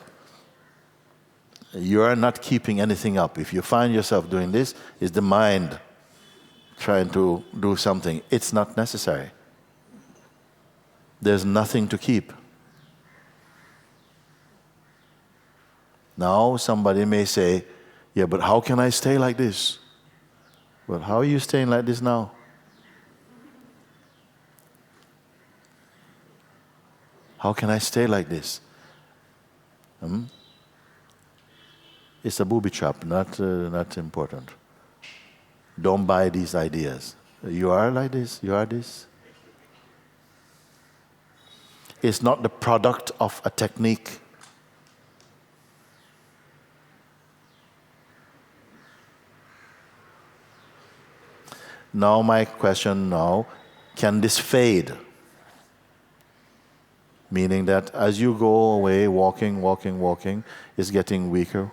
You are not keeping anything up. If you find yourself doing this, it's the mind trying to do something. It's not necessary. There's nothing to keep. Now somebody may say, yeah, but how can I stay like this? Well, how are you staying like this now? How can I stay like this? It's a booby trap, not important. Don't buy these ideas. You are like this, you are this. It's not the product of a technique. Now my question now, can this fade? Meaning that as you go away, walking, it's getting weaker.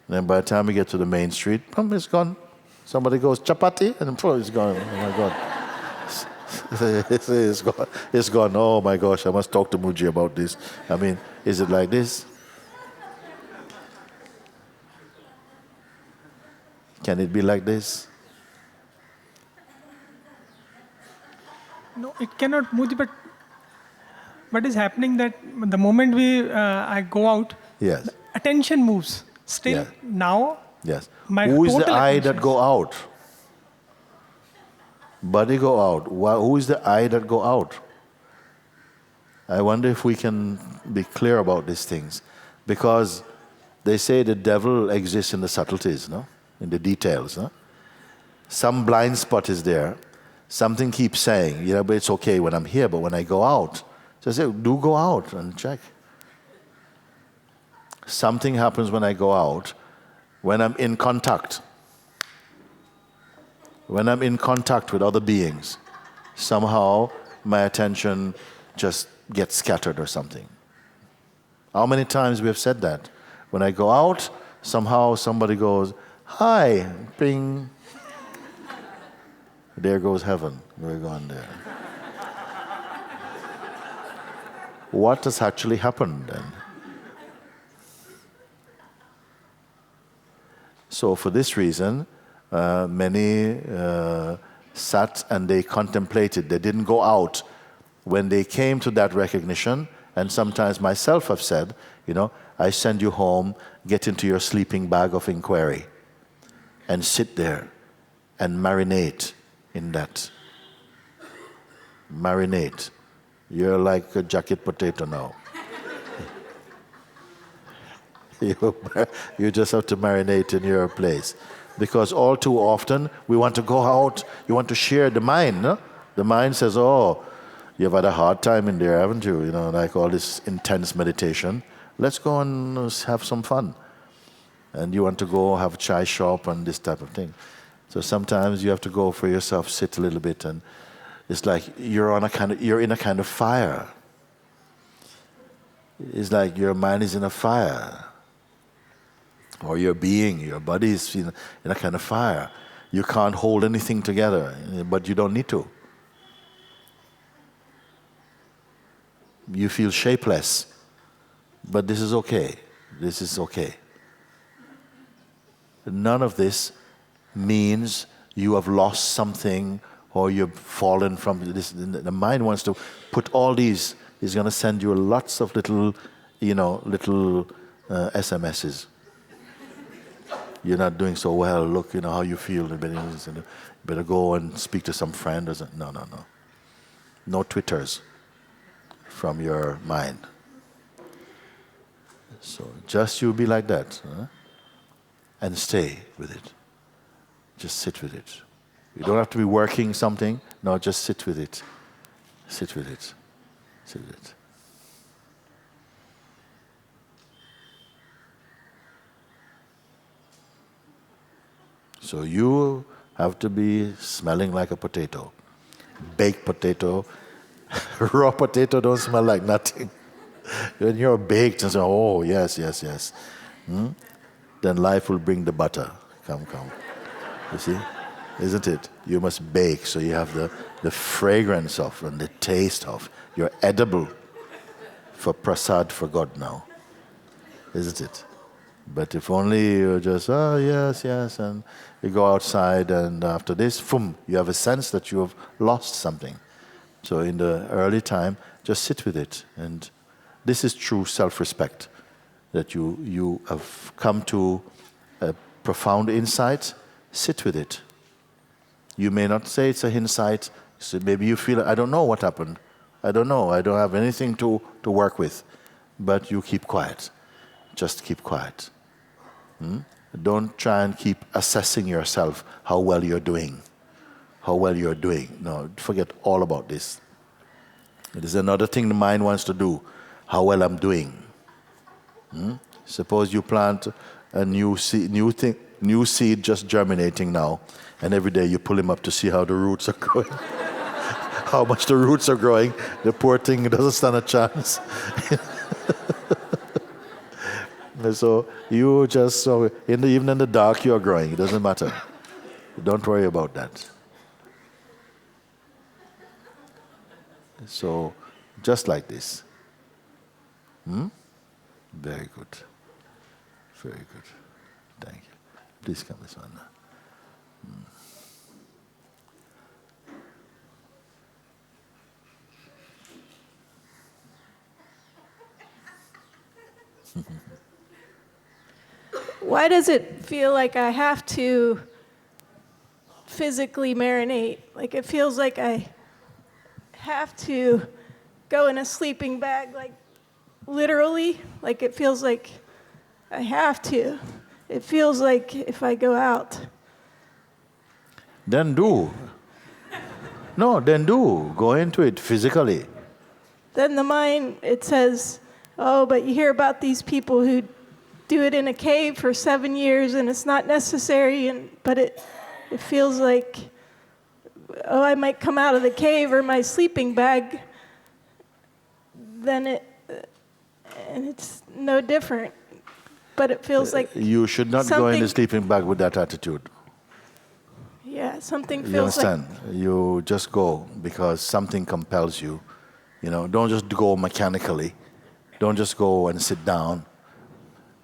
Then by the time we get to the main street, it's gone. Somebody goes, chapati, and it's gone. Oh my God. It's gone. Oh my gosh, I must talk to Mooji about this. I mean, is it like this? Can it be like this? No, it cannot, Mooji, but what is happening that the moment I go out, Yes. attention moves. Still Yeah. now, Yes. my Who is the total I attention that go out? Body go out. Who is the I that go out? I wonder if we can be clear about these things. Because they say the devil exists in the subtleties, no? In the details. No? Some blind spot is there. Something keeps saying, but it's okay when I'm here, but when I go out. So I say, do go out and check. Something happens when I go out, when I'm in contact. When I'm in contact with other beings, somehow my attention just gets scattered or something. How many times we have said that? When I go out, somehow somebody goes, hi, ping. There goes heaven. We're gone there. What has actually happened then? So for this reason, many sat and they contemplated. They didn't go out. When they came to that recognition, and sometimes myself have said, I send you home, get into your sleeping bag of inquiry, and sit there and marinate in that. Marinate. You're like a jacket potato now. You just have to marinate in your place. Because all too often, we want to go out, you want to share the mind. No? The mind says, oh, you've had a hard time in there, haven't you? Like all this intense meditation. Let's go and have some fun. And you want to go have a chai shop and this type of thing. So sometimes you have to go for yourself, sit a little bit, and it's like you're in a kind of fire. It's like your mind is in a fire. Or your being, your body is in a kind of fire. You can't hold anything together, but you don't need to. You feel shapeless, but this is okay. This is okay. None of this means you have lost something or you've fallen from this. The mind wants to put all these. It's going to send you lots of little SMSs. You're not doing so well. Look, how you feel. You better go and speak to some friend. No. No Twitters from your mind. So just you be like that, and stay with it. Just sit with it. You don't have to be working something. No, just sit with it. Sit with it. Sit with it. So you have to be smelling like a potato. Baked potato. Raw potato don't smell like nothing. When you're baked and say, oh, yes. then life will bring the butter. Come. You see? Isn't it? You must bake so you have the fragrance of and the taste of. You're edible for prasad for God now. Isn't it? But if only you just, yes, and you go outside and after this, you have a sense that you have lost something. So in the early time, just sit with it. And this is true self-respect, that you have come to a profound insight, sit with it. You may not say it's an insight, so maybe you feel, I don't know what happened. I don't know, I don't have anything to work with. But you keep quiet. Just keep quiet. Don't try and keep assessing yourself how well you're doing. How well you're doing. No, forget all about this. It is another thing the mind wants to do. How well I'm doing. Suppose you plant a new seed just germinating now, and every day you pull him up to see how the roots are growing. How much the roots are growing. The poor thing doesn't stand a chance. So you just, even in the dark, you're growing. It doesn't matter. Don't worry about that. So, just like this. Very good. Very good. Thank you. Please come this one. Why does it feel like I have to physically marinate? Like it feels like I have to go in a sleeping bag, like literally. Like it feels like I have to. It feels like if I go out. Then do. No, then do. Go into it physically. Then the mind, it says, oh, but you hear about these people who do it in a cave for 7 years and it's not necessary, but it feels like, oh, I might come out of the cave or my sleeping bag, and it's no different. But it feels like you should not go in the sleeping bag with that attitude. Yeah, something feels you understand? You just go because something compels you. Don't just go mechanically. Don't just go and sit down.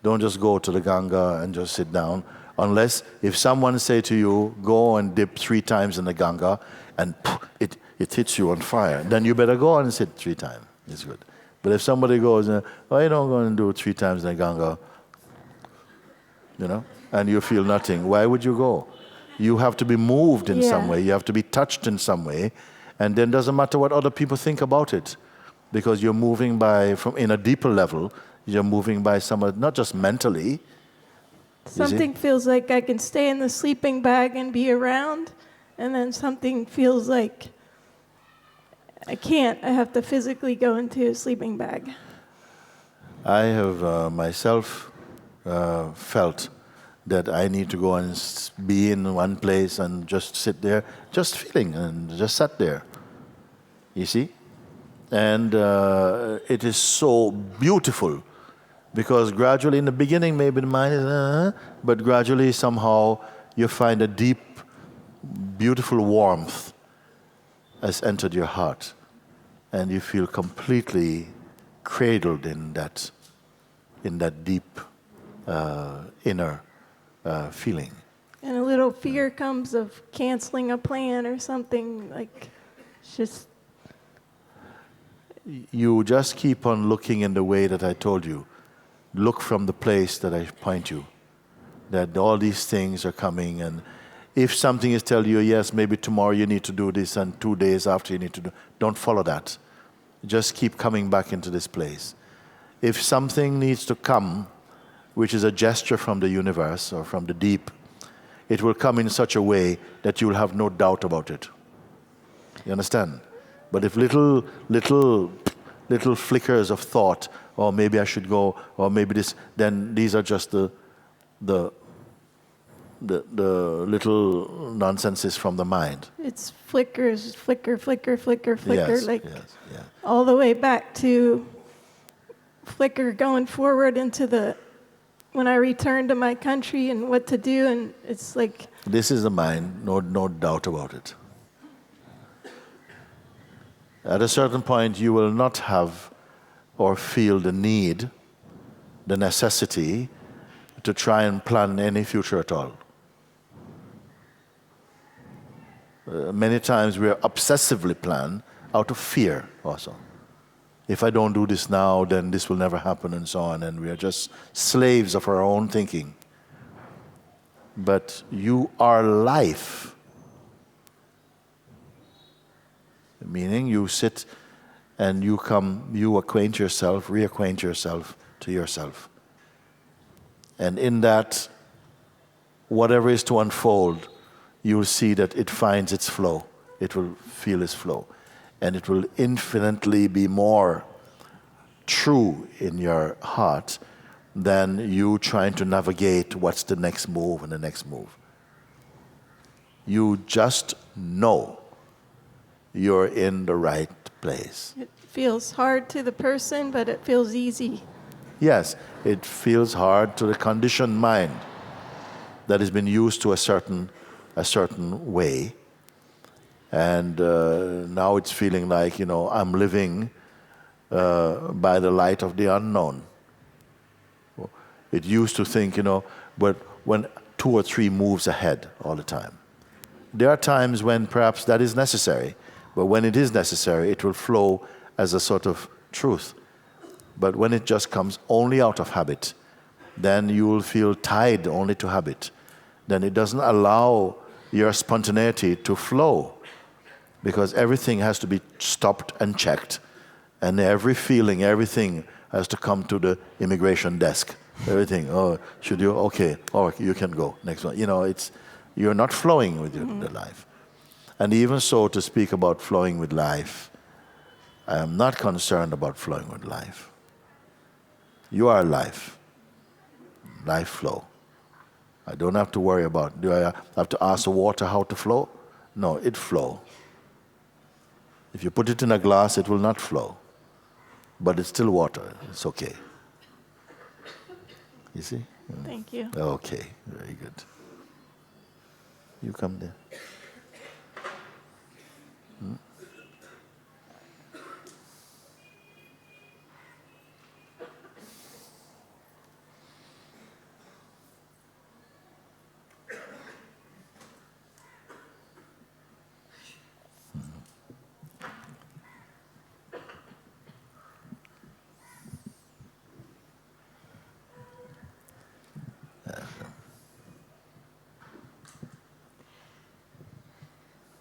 Don't just go to the Ganga and just sit down. Unless if someone say to you, go and dip 3 times in the Ganga and it hits you on fire, then you better go and sit 3 times. It's good. But if somebody goes, you don't go and do 3 times in the Ganga, and you feel nothing, why would you go? You have to be moved in some way. You have to be touched in some way. And then it doesn't matter what other people think about it. Because you're moving from in a deeper level, you're moving by someone, not just mentally. Something feels like I can stay in the sleeping bag and be around, and then something feels like I can't. I have to physically go into a sleeping bag. I have myself felt that I need to go and be in one place and just sit there, just feeling, and just sat there. You see? And it is so beautiful. Because gradually, in the beginning, maybe the mind is, but gradually, somehow, you find a deep, beautiful warmth has entered your heart. And you feel completely cradled in that deep inner feeling. And a little fear comes of canceling a plan or something, like, it's just... You just keep on looking in the way that I told you. Look from the place that I point you, that all these things are coming, and if something is telling you, yes, maybe tomorrow you need to do this, and 2 days after you need to do, don't follow that. Just keep coming back into this place. If something needs to come, which is a gesture from the universe or from the deep, it will come in such a way that you will have no doubt about it. You understand? But if little flickers of thought, or maybe I should go, or maybe this, then these are just the little nonsenses from the mind. It's flickers, flicker, Yes, like yes, yeah. all the way back to flicker going forward into the when I return to my country and what to do, and it's like... This is the mind, no doubt about it. At a certain point, you will not have or feel the need, the necessity, to try and plan any future at all. Many times we are obsessively plan out of fear also. If I don't do this now, then this will never happen and so on, and we are just slaves of our own thinking. But you are life. Meaning you sit and you acquaint yourself, reacquaint yourself to yourself. And in that, whatever is to unfold, you will see that it finds its flow. It will feel its flow. And it will infinitely be more true in your heart than you trying to navigate what's the next move and the next move. You just know you're in the right place. It feels hard to the person, but it feels easy. Yes, it feels hard to the conditioned mind that has been used to a certain way. And now it's feeling like, I'm living by the light of the unknown. It used to think, but when 2 or 3 moves ahead all the time. There are times when perhaps that is necessary, but when it is necessary, it will flow as a sort of truth. But when it just comes only out of habit, then you will feel tied only to habit. Then it doesn't allow your spontaneity to flow, because everything has to be stopped and checked. And every feeling, everything has to come to the immigration desk. Everything, should you? Okay, you can go. Next one. You're not flowing with the life. And even so, to speak about flowing with life, I am not concerned about flowing with life. You are life. Life flow. I don't have to worry about, do I have to ask the water how to flow? No, it flow. If you put it in a glass, it will not flow. But it's still water. It's okay. You see? Thank you. Okay, very good. You come there.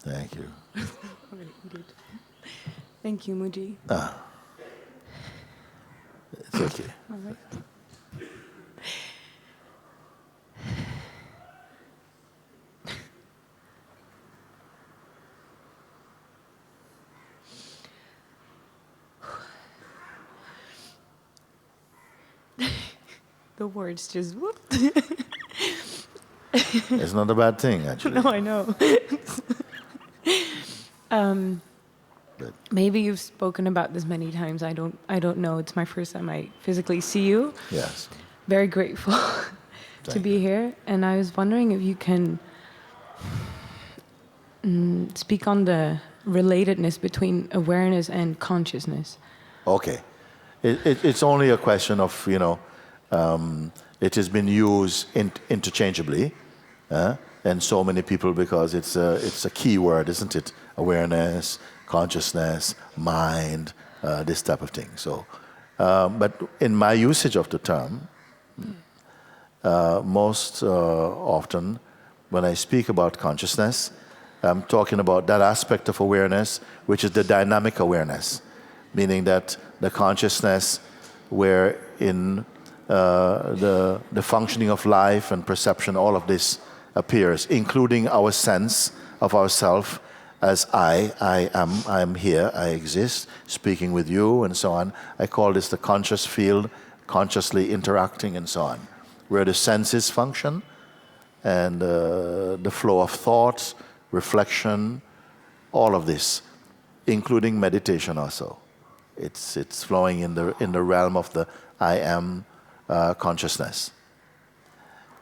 Thank you. Thank you, Mooji. It's okay. All right. The words just whooped. It's not a bad thing, actually. No, I know. Maybe you've spoken about this many times. I don't know. It's my first time I physically see you. Yes. Very grateful to be here. And I was wondering if you can speak on the relatedness between awareness and consciousness. Okay. It's only a question of, it has been used interchangeably, and so many people, because it's a key word, isn't it? Awareness, consciousness, mind, this type of thing. So, but in my usage of the term, most often when I speak about consciousness, I'm talking about that aspect of awareness, which is the dynamic awareness, meaning that the consciousness where in the functioning of life and perception, all of this appears, including our sense of ourself as I am here, I exist, speaking with you, and so on. I call this the conscious field, consciously interacting, and so on, where the senses function, and the flow of thoughts, reflection, all of this, including meditation also. It's flowing in the realm of the I am consciousness.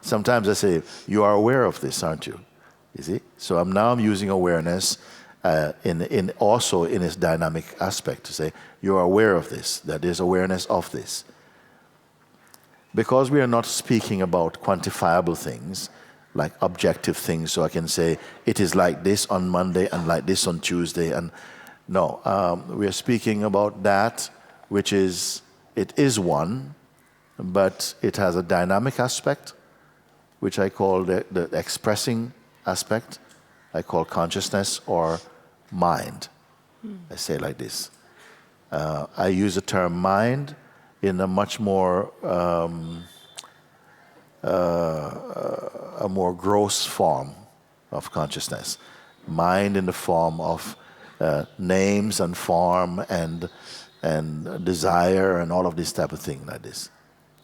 Sometimes I say, you are aware of this, aren't you? You see? So I'm using awareness also in its dynamic aspect to say, you are aware of this, that there's awareness of this. Because we are not speaking about quantifiable things, like objective things, so I can say, it is like this on Monday and like this on Tuesday. And no, we are speaking about that which is, it is one, but it has a dynamic aspect, which I call the expressing aspect. I call consciousness or mind. I say it like this. I use the term mind in a much more a more gross form of consciousness. Mind in the form of names and form and desire and all of this type of thing like this.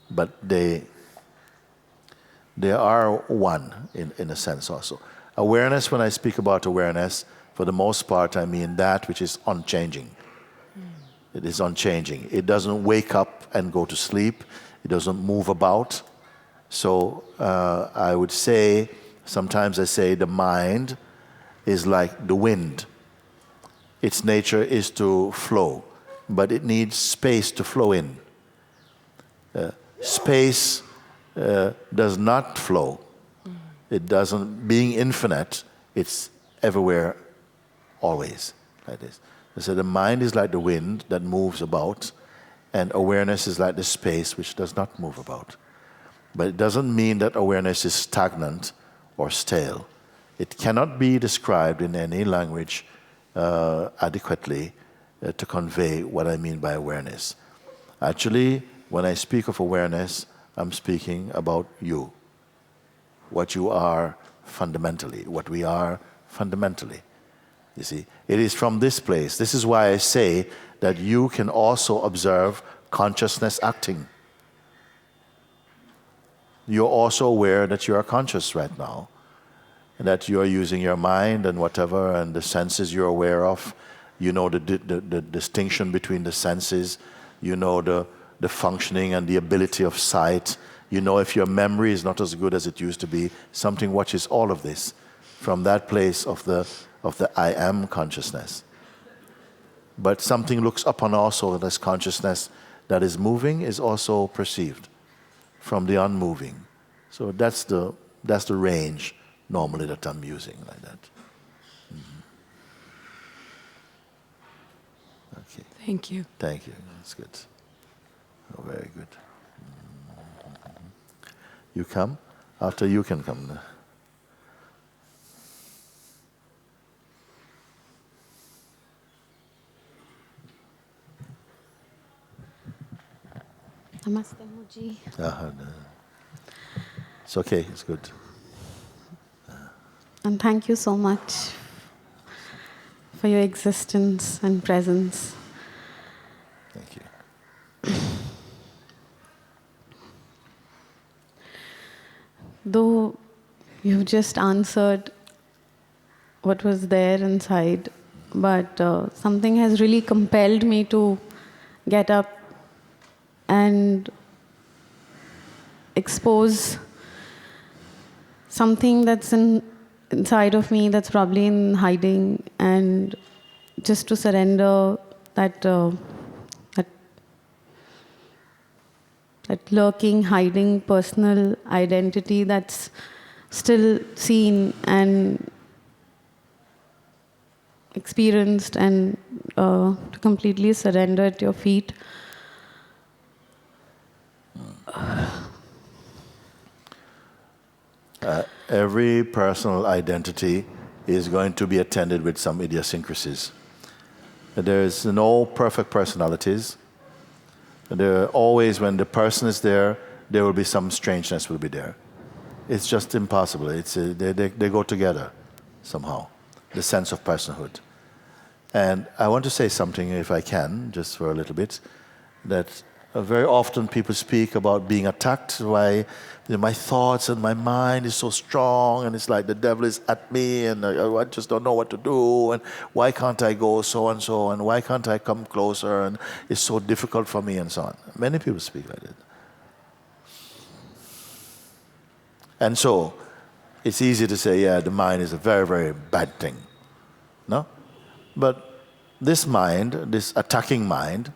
But they are one in a sense also. Awareness, when I speak about awareness, for the most part I mean that which is unchanging. It is unchanging. It doesn't wake up and go to sleep. It doesn't move about. So I would say, sometimes I say the mind is like the wind. Its nature is to flow, but it needs space to flow in. Space does not flow. It doesn't, being infinite, it's everywhere, always, like this. So the mind is like the wind that moves about, and awareness is like the space which does not move about. But it doesn't mean that awareness is stagnant or stale. It cannot be described in any language adequately to convey what I mean by awareness. Actually, when I speak of awareness, I'm speaking about you. What you are fundamentally, what we are fundamentally. You see, it is from this place. This is why I say that you can also observe consciousness acting. You're also aware that you are conscious right now, and that you are using your mind and whatever, and the senses you're aware of. You know the distinction between the senses. You know the functioning and the ability of sight. You know if your memory is not as good as it used to be. Something watches all of this from that place of the I am consciousness. But something looks upon also this consciousness that is moving is also perceived from the unmoving. So that's the range normally that I'm using like that. Mm-hmm. Okay. Thank you. Thank you. That's good. Oh, very good. Mm-hmm. You come? After you can come. Namaste, Mooji. No. It's okay, it's good. And thank you so much for your existence and presence. Thank you. Though you've just answered what was there inside, but something has really compelled me to get up and expose something that's inside of me that's probably in hiding, and just to surrender that lurking, hiding personal identity that's still seen and experienced, and to completely surrender at your feet. Every personal identity is going to be attended with some idiosyncrasies. There is no perfect personalities. There are always, when the person is there will be some strangeness will be there. It's just impossible. They go together somehow, the sense of personhood. And I want to say something, if I can, just for a little bit, that very often people speak about being attacked by my thoughts, and my mind is so strong, and it's like the devil is at me, and I just don't know what to do, and why can't I go so and so, and why can't I come closer, and it's so difficult for me, and so on. Many people speak like that. And so, it's easy to say, yeah, the mind is a very, very bad thing. No? But this mind, this attacking mind,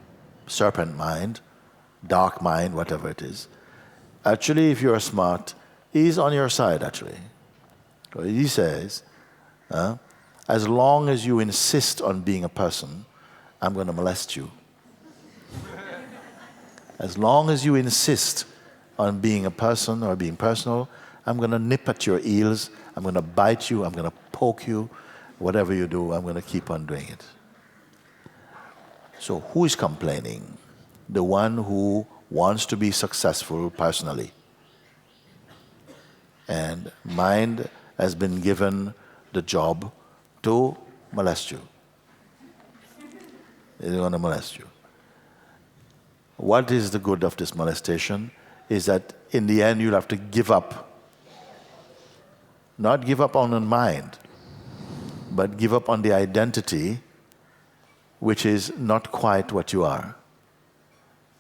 serpent mind, dark mind, whatever it is, actually, if you're smart, he's on your side, actually. So he says, as long as you insist on being a person, I'm going to molest you. As long as you insist on being a person or being personal, I'm going to nip at your heels, I'm going to bite you, I'm going to poke you, whatever you do, I'm going to keep on doing it. So who is complaining? The one who wants to be successful personally. And mind has been given the job to molest you. It's going to molest you. What is the good of this molestation? Is that in the end you'll have to give up. Not give up on the mind, but give up on the identity which is not quite what you are,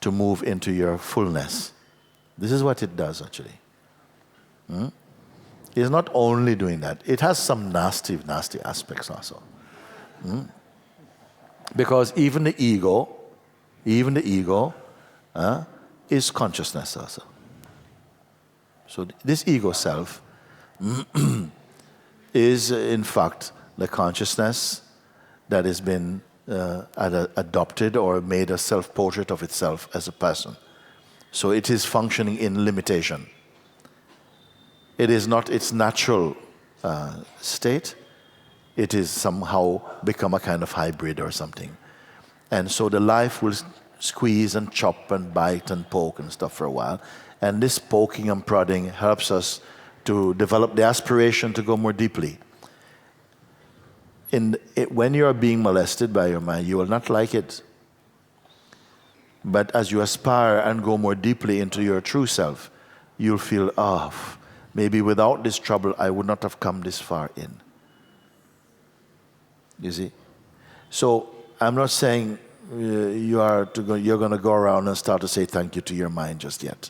to move into your fullness. This is what it does, actually. It's not only doing that. It has some nasty, nasty aspects also. Because even the ego is consciousness also. So this ego self is in fact the consciousness that has been adopted or made a self-portrait of itself as a person. So it is functioning in limitation. It is not its natural state. It is somehow become a kind of hybrid or something. And so the life will squeeze and chop and bite and poke and stuff for a while. And this poking and prodding helps us to develop the aspiration to go more deeply. When you are being molested by your mind, you will not like it. But as you aspire and go more deeply into your true self, you'll feel, maybe without this trouble, I would not have come this far in. You see? So I'm not saying you're going to go around and start to say thank you to your mind just yet.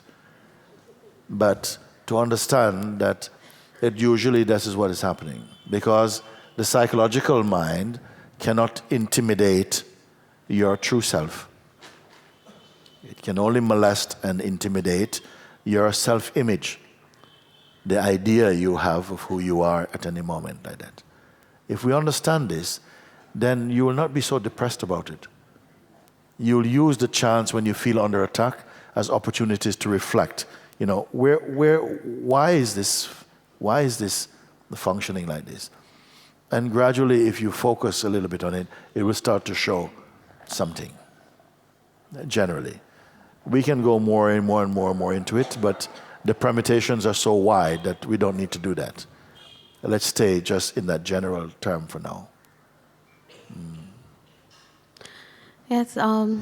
But to understand that usually this is what is happening. Because the psychological mind cannot intimidate your true self. It can only molest and intimidate your self-image, the idea you have of who you are at any moment like that. If we understand this, then you will not be so depressed about it. You'll use the chance when you feel under attack as opportunities to reflect. You know, why is this functioning like this? And gradually, if you focus a little bit on it, it will start to show something. Generally, we can go more and more and more and more into it, but the permutations are so wide that we don't need to do that. Let's stay just in that general term for now. Yes, the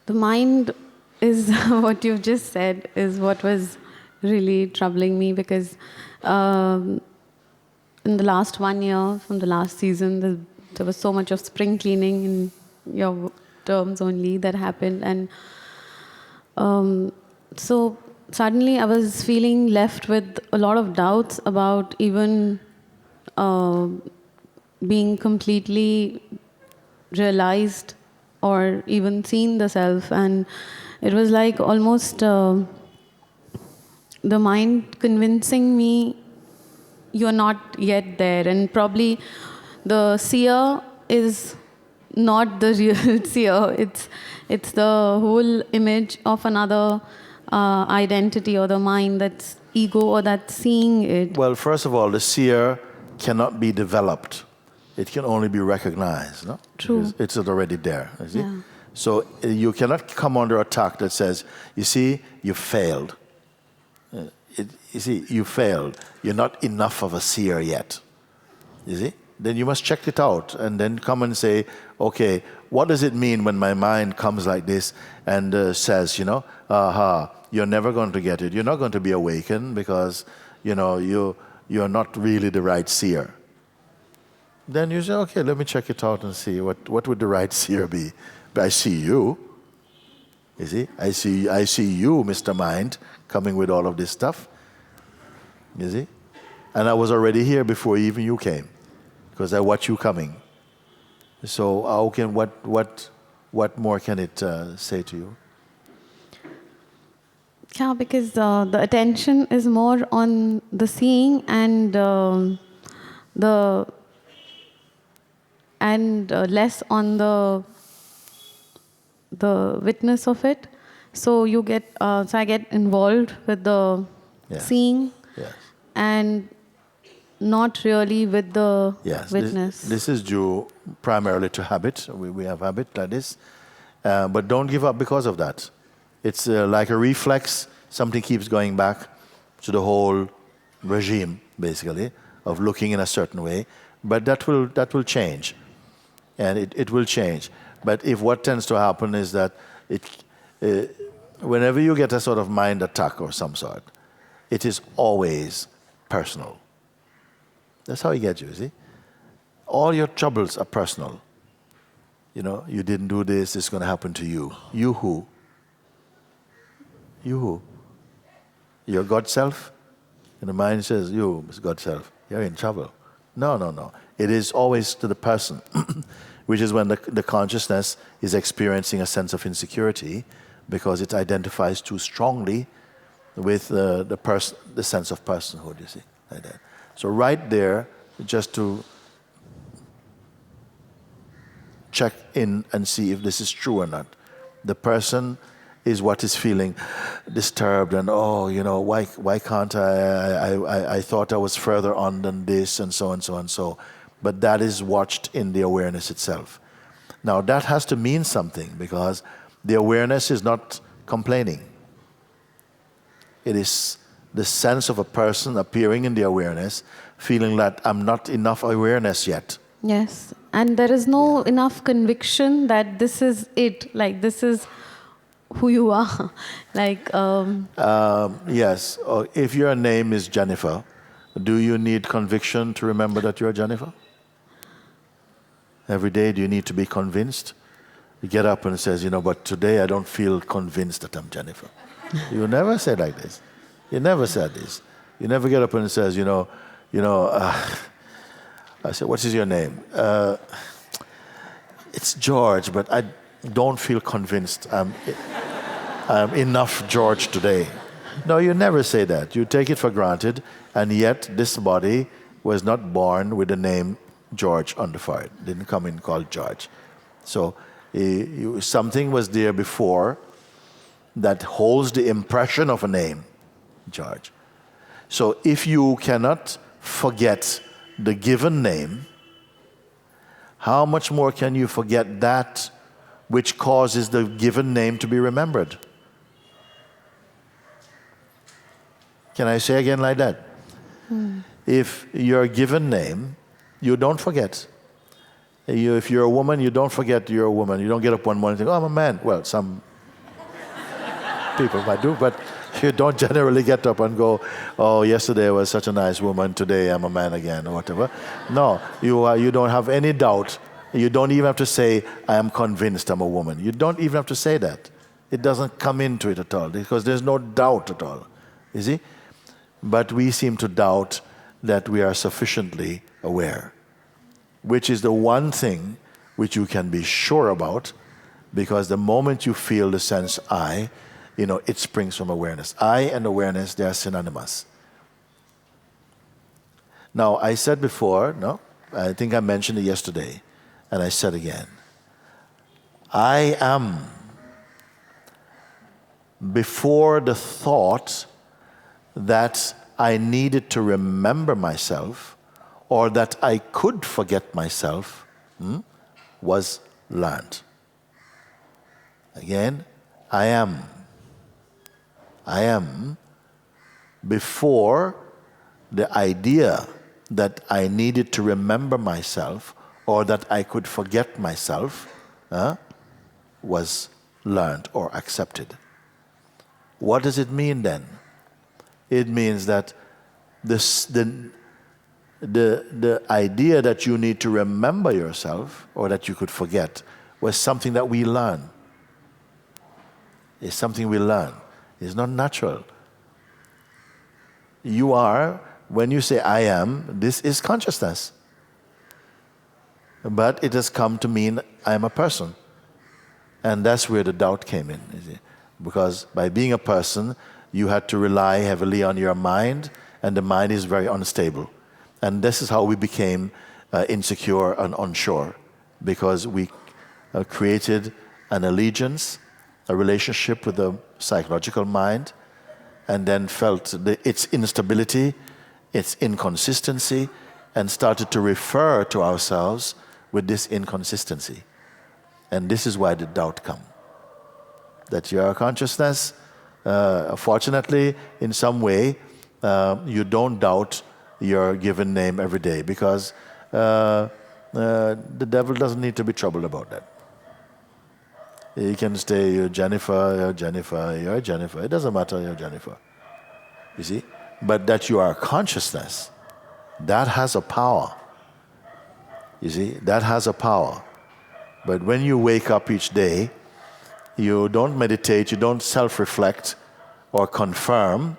mind is what you've just said is what was really troubling me, because in the last 1 year from the last season, there was so much of spring cleaning in your terms only that happened, and so suddenly I was feeling left with a lot of doubts about even being completely realized or even seen the self. And it was like almost the mind convincing me you're not yet there, and probably the seer is not the real seer. It's the whole image of another identity or the mind that's ego or that's seeing it. Well, first of all, the seer cannot be developed. It can only be recognized, no? True. Because it's already there, you see? Yeah. So you cannot come under attack that says, you see, you failed. You see, you failed. You're not enough of a seer yet. You see? Then you must check it out and then come and say, okay, what does it mean when my mind comes like this and says, you're never going to get it. You're not going to be awakened because, you're not really the right seer. Then you say, okay, let me check it out and see what would the right seer be. But I see you. You see? I see you, Mr. Mind, coming with all of this stuff. You see? And I was already here before even you came, because I watch you coming. So how can what more can it say to you? Yeah, because the attention is more on the seeing and less on the witness of it. So you get so I get involved with the Yes. seeing Yes. and not really with the Yes. witness. This is due primarily to habit. We have habit like this. But don't give up because of that. It's like a reflex. Something keeps going back to the whole regime, basically, of looking in a certain way. But that will change. And it will change. But if what tends to happen is that whenever you get a sort of mind attack of some sort, it is always personal. That's how he gets you, see? All your troubles are personal. You know, you didn't do this, it's going to happen to you. You who? You who? Your God self? And the mind says, you, God self, you're in trouble. No. It is always to the person, which is when the consciousness is experiencing a sense of insecurity because it identifies too strongly with the sense of personhood, you see, like that. So right there, just to check in and see if this is true or not. The person is what is feeling disturbed and, why can't I thought I was further on than this and so and so and so. But that is watched in the awareness itself. Now that has to mean something because the awareness is not complaining. It is the sense of a person appearing in the awareness, feeling that I'm not enough awareness yet. Yes, and there is no enough conviction that this is it, like this is who you are. Yes, if your name is Jennifer, do you need conviction to remember that you're Jennifer? Every day, do you need to be convinced? You get up and says, but today I don't feel convinced that I'm Jennifer. You never say like this. You never said this. You never get up and says, I said, what is your name? It's George, but I don't feel convinced I'm enough George today. No, you never say that. You take it for granted, and yet this body was not born with the name George on the forehead. Didn't come in called George. So something was there before that holds the impression of a name, George. So if you cannot forget the given name, how much more can you forget that which causes the given name to be remembered? Can I say again like that? If your given name, you don't forget. If you're a woman, you don't forget you're a woman. You don't get up one morning and think, I'm a man. Well, some people might do, but you don't generally get up and go, yesterday I was such a nice woman, today I'm a man again, or whatever. No, you don't have any doubt. You don't even have to say, I am convinced I'm a woman. You don't even have to say that. It doesn't come into it at all, because there's no doubt at all. You see? But we seem to doubt that we are sufficiently aware, which is the one thing which you can be sure about, because the moment you feel the sense I, it springs from awareness. I and awareness, they are synonymous. Now, I said before, I think I mentioned it yesterday, and I said again, I am before the thought that I needed to remember myself or that I could forget myself was learned. Again, I am before the idea that I needed to remember myself or that I could forget myself was learned or accepted. What does it mean then? It means that the idea that you need to remember yourself or that you could forget was something that we learn. It's something we learn. It's not natural. You are, when you say I am, this is consciousness. But it has come to mean I am a person. And that's where the doubt came in. You see? Because by being a person, you had to rely heavily on your mind, and the mind is very unstable. And this is how we became insecure and unsure, because we created an allegiance, a relationship with the psychological mind, and then felt its instability, its inconsistency, and started to refer to ourselves with this inconsistency. And this is why the doubt comes. That your consciousness, fortunately, in some way, you don't doubt your given name every day, because the devil doesn't need to be troubled about that. He can say, you're Jennifer, you're Jennifer, you're Jennifer. It doesn't matter, you're Jennifer. You see? But that you are consciousness, that has a power. You see? That has a power. But when you wake up each day, you don't meditate, you don't self-reflect or confirm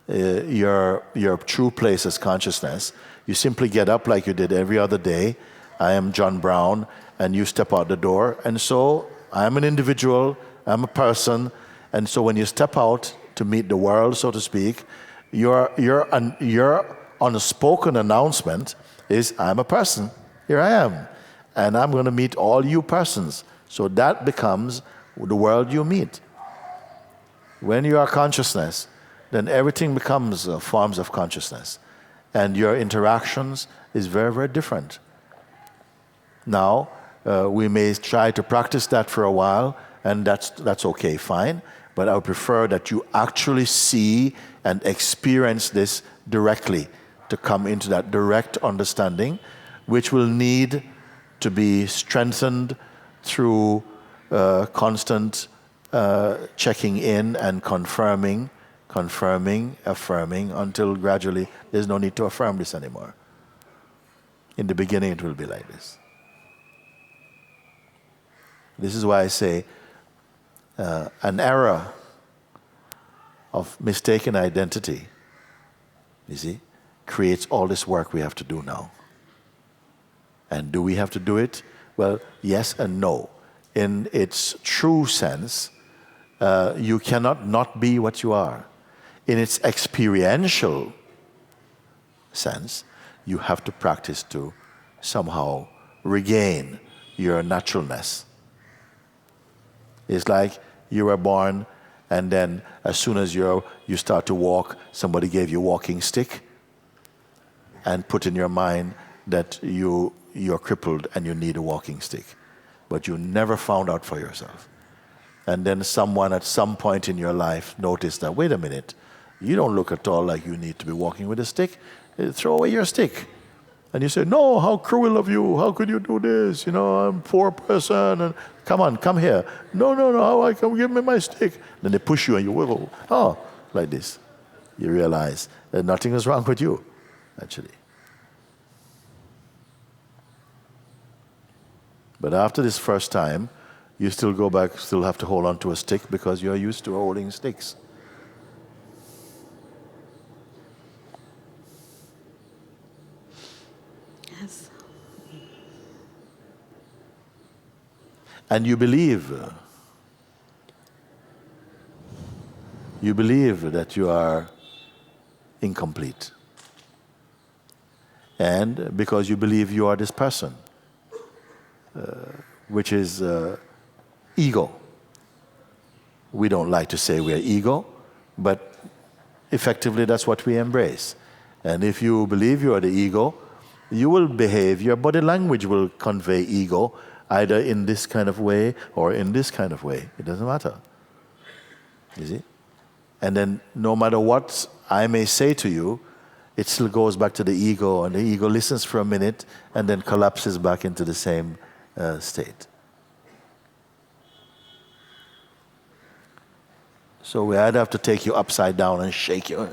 your true place as consciousness. You simply get up like you did every other day. I am John Brown, and you step out the door. And so I'm an individual, I'm a person, and so when you step out to meet the world, so to speak, your unspoken announcement is, I'm a person, here I am, and I'm going to meet all you persons. So that becomes the world you meet. When you are consciousness, then everything becomes forms of consciousness, and your interactions is very, very different. Now, we may try to practice that for a while, and that's okay, fine, but I would prefer that you actually see and experience this directly, to come into that direct understanding, which will need to be strengthened through constant checking in and confirming, affirming, until gradually there's no need to affirm this anymore. In the beginning it will be like this. This is why I say an era of mistaken identity, you see, creates all this work we have to do now. And do we have to do it? Well, yes and no. In its true sense, you cannot not be what you are. In its experiential sense, you have to practice to somehow regain your naturalness. It's like you were born, and then as soon as you start to walk, somebody gave you a walking stick and put in your mind that you're crippled and you need a walking stick. But you never found out for yourself. And then someone at some point in your life noticed that, wait a minute, you don't look at all like you need to be walking with a stick. Throw away your stick. And you say, no, how cruel of you. How could you do this? You know, I'm a poor person. And come on, come here. No, how I can give me my stick? Then they push you and you wiggle. Oh, like this. You realize that nothing is wrong with you, actually. But after this first time, you still go back, still have to hold on to a stick because you're used to holding sticks. Yes. And you believe that you are incomplete. And because you believe you are this person, which is ego. We don't like to say we're ego, but effectively that's what we embrace. And if you believe you are the ego, you will behave, your body language will convey ego, either in this kind of way or in this kind of way. It doesn't matter. You see? And then no matter what I may say to you, it still goes back to the ego, and the ego listens for a minute and then collapses back into the same state. So we either have to take you upside down and shake you,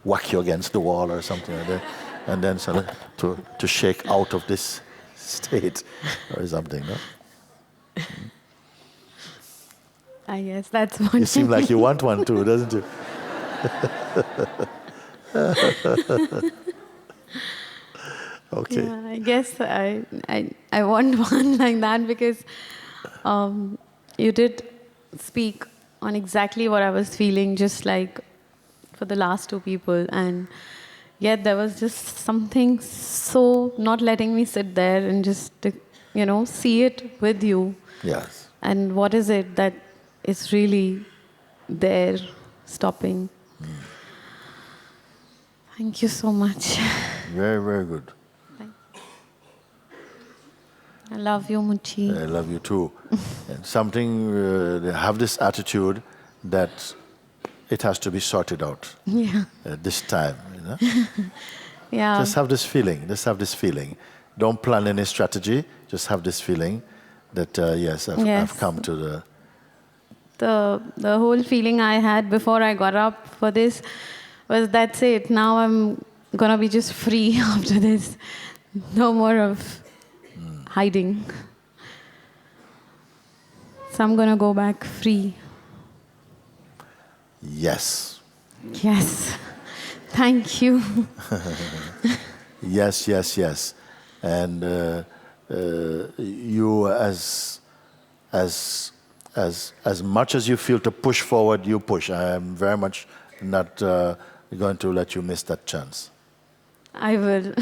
whack you against the wall or something like that, and then sort of to shake out of this state or something. No? I guess that's what. You seem like you want one too, doesn't you? Okay. Yeah, I guess I want one like that because you did speak on exactly what I was feeling, just like for the last two people. And yet there was just something so not letting me sit there and just, see it with you. Yes. And what is it that is really there stopping? Thank you so much. Very, very good. I love you, Mooji. I love you too. And something, they have this attitude that it has to be sorted out Yeah. at this time, Yeah. Just have this feeling, Don't plan any strategy, just have this feeling that, yes, I've come to the whole feeling I had before I got up for this was that's it. Now I'm gonna be just free after this. No more of hiding. So I'm gonna go back free. Yes. Yes. Thank you. Yes, yes, yes. And you, as much as you feel to push forward, you push. I am very much not going to let you miss that chance. I will.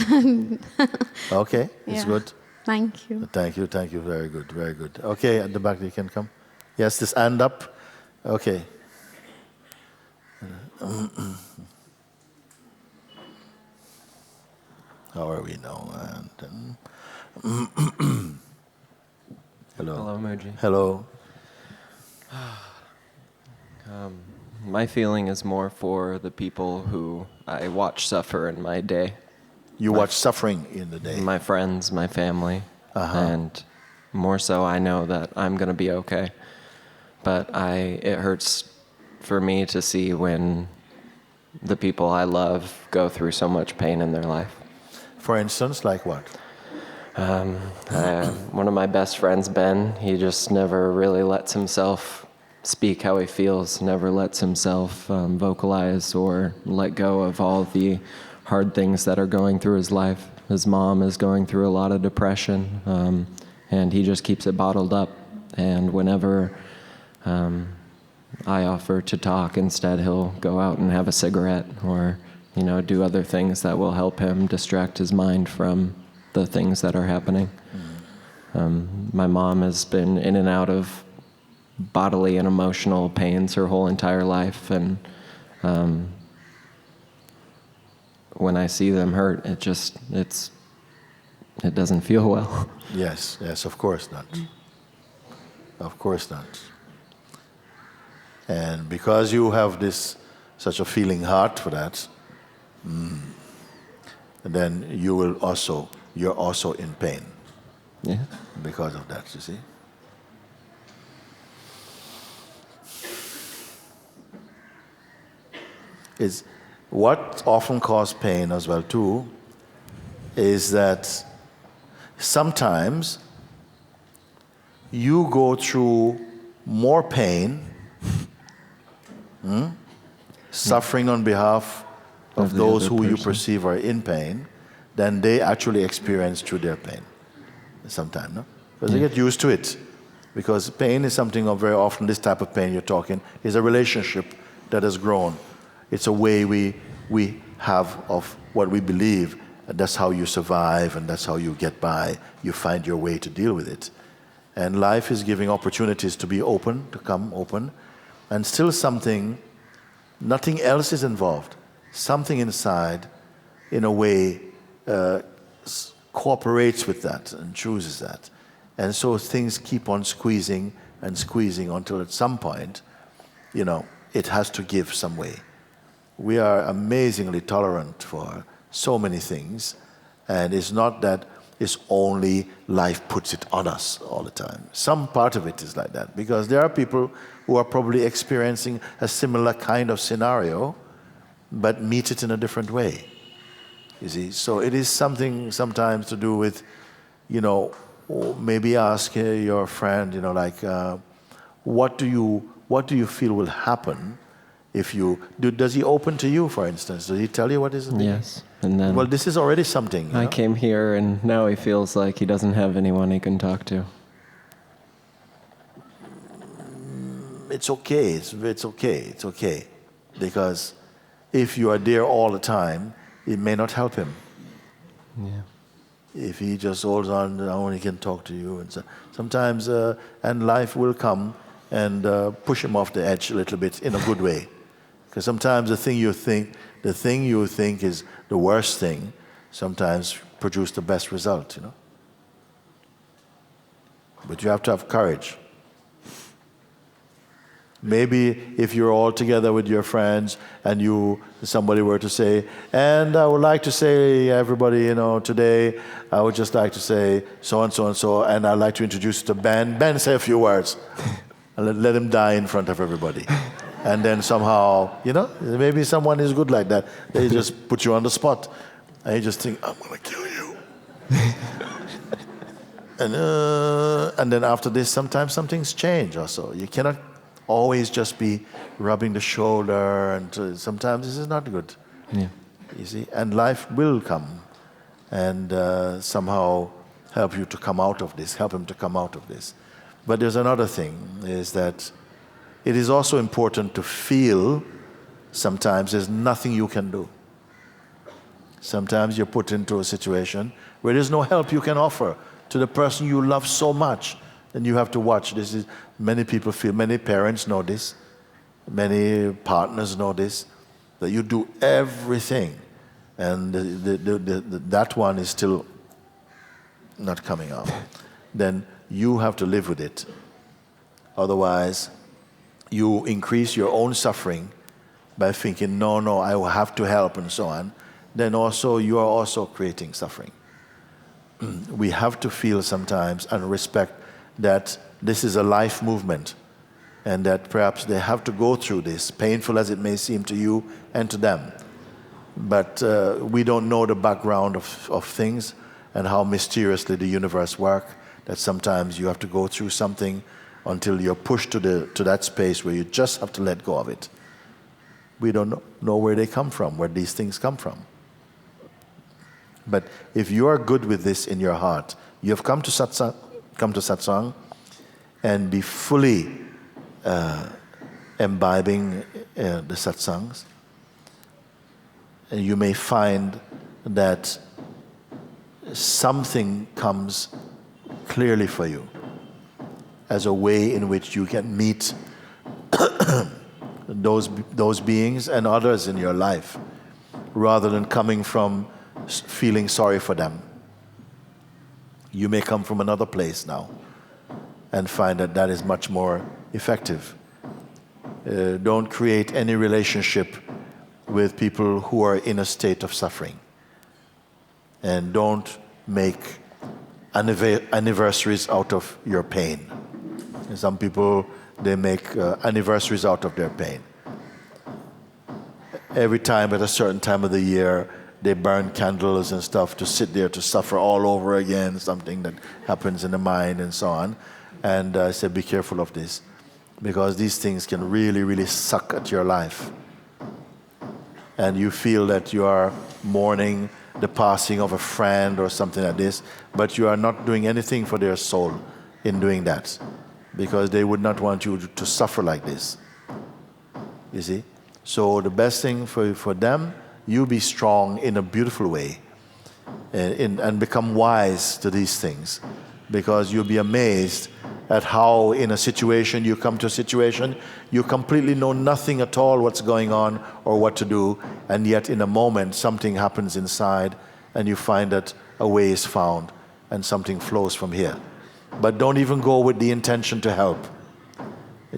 Okay, it's Yeah. good. Thank you. Thank you, thank you. Very good, very good. Okay, at the back, you can come. Yes, this hand up. Okay. How are we now? Hello. Hello, Mooji. Hello. My feeling is more for the people who I watch suffer in my day. You watch suffering in the day. My friends, my family. And more so, I know that I'm going to be okay. But it hurts for me to see when the people I love go through so much pain in their life. For instance, like what? One of my best friends, Ben, he just never really lets himself speak how he feels, never lets himself vocalize or let go of all the hard things that are going through his life. His mom is going through a lot of depression, and he just keeps it bottled up. And whenever I offer to talk, instead he'll go out and have a cigarette or do other things that will help him distract his mind from the things that are happening. My mom has been in and out of bodily and emotional pains her whole entire life, and when I see them hurt, it doesn't feel well. Yes, yes, of course not. Of course not. And because you have such a feeling heart for that, then you're also in pain. Yeah. Because of that, you see. Is what often causes pain as well too is that sometimes you go through more pain, suffering on behalf of the those other who you person. perceive are in pain, than they actually experience through their pain. Sometimes, no? Because they get used to it. Because pain is something of very often, this type of pain you're talking, is a relationship that has grown. It's a way we have of what we believe, and that's how you survive, and that's how you get by. You find your way to deal with it. And life is giving opportunities to be open, to come open, and still nothing else is involved. Something inside, in a way, cooperates with that and chooses that. And so things keep on squeezing and squeezing until at some point, it has to give some way. We are amazingly tolerant for so many things, and it's not that it's only life puts it on us all the time. Some part of it is like that, because there are people who are probably experiencing a similar kind of scenario, but meet it in a different way. You see, so it is something sometimes to do with, maybe ask your friend, what do you what do you feel will happen if you... does he open to you, for instance? Does he tell you what is it? Yes. And then Well, this is already something. I came here, and now he feels like he doesn't have anyone he can talk to. It's okay. It's okay. It's okay. Because if you are there all the time, it may not help him. Yeah. If he just holds on, I only can talk to you. And so, sometimes, and life will come and push him off the edge a little bit in a good way. Because sometimes the thing you think is the worst thing, sometimes produce the best result, you know. But you have to have courage. Maybe if you're all together with your friends and somebody were to say, and I would like to say, everybody, you know, today, I would just like to say so and so and so, and I'd like to introduce you to Ben. Ben, say a few words. And let him die in front of everybody. And then somehow, you know, maybe someone is good like that. They just put you on the spot. And you just think, I'm going to kill you. And then after this, sometimes some things change also. You cannot always just be rubbing the shoulder, and sometimes this is not good. Yeah. You see, and life will come and somehow help you to come out of this, help him to come out of this. But there's another thing, is that it is also important to feel sometimes there's nothing you can do. Sometimes you're put into a situation where there's no help you can offer to the person you love so much. And you have to watch. Many people feel, many parents know this, many partners know this, that you do everything, and that one is still not coming out. Then you have to live with it. Otherwise, you increase your own suffering by thinking, no, I will have to help, and so on. Then also, you are also creating suffering. We have to feel sometimes and respect that this is a life movement, and that perhaps they have to go through this, painful as it may seem to you and to them. But we don't know the background of things and how mysteriously the universe works, that sometimes you have to go through something until you're pushed to that space where you just have to let go of it. We don't know where they come from, where these things come from. But if you are good with this in your heart, you have come to Satsang and be fully imbibing the Satsangs, and you may find that something comes clearly for you as a way in which you can meet those beings and others in your life, rather than coming from feeling sorry for them. You may come from another place now and find that that is much more effective. Don't create any relationship with people who are in a state of suffering. And don't make anniversaries out of your pain. And some people, they make anniversaries out of their pain. Every time at a certain time of the year, they burn candles and stuff to sit there to suffer all over again, something that happens in the mind and so on. And I say, be careful of this, because these things can really, really suck at your life. And you feel that you are mourning the passing of a friend or something like this, but you are not doing anything for their soul in doing that, because they would not want you to suffer like this. You see? So the best thing for them, you be strong in a beautiful way and become wise to these things, because you'll be amazed at how in a situation, you come to a situation, you completely know nothing at all what's going on or what to do, and yet in a moment something happens inside and you find that a way is found and something flows from here. But don't even go with the intention to help.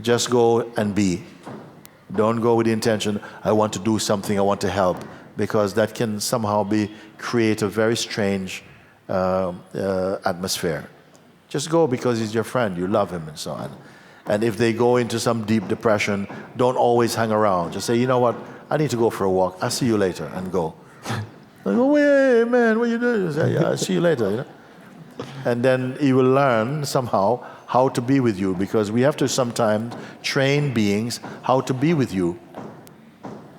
Just go and be. Don't go with the intention, I want to do something, I want to help, because that can somehow create a very strange atmosphere. Just go because he's your friend, you love him and so on. And if they go into some deep depression, don't always hang around. Just say, you know what, I need to go for a walk. I'll see you later, and go. They go, hey man, what are you doing? You say, yeah, I'll see you later. You know? And then you will learn somehow how to be with you, because we have to sometimes train beings how to be with you,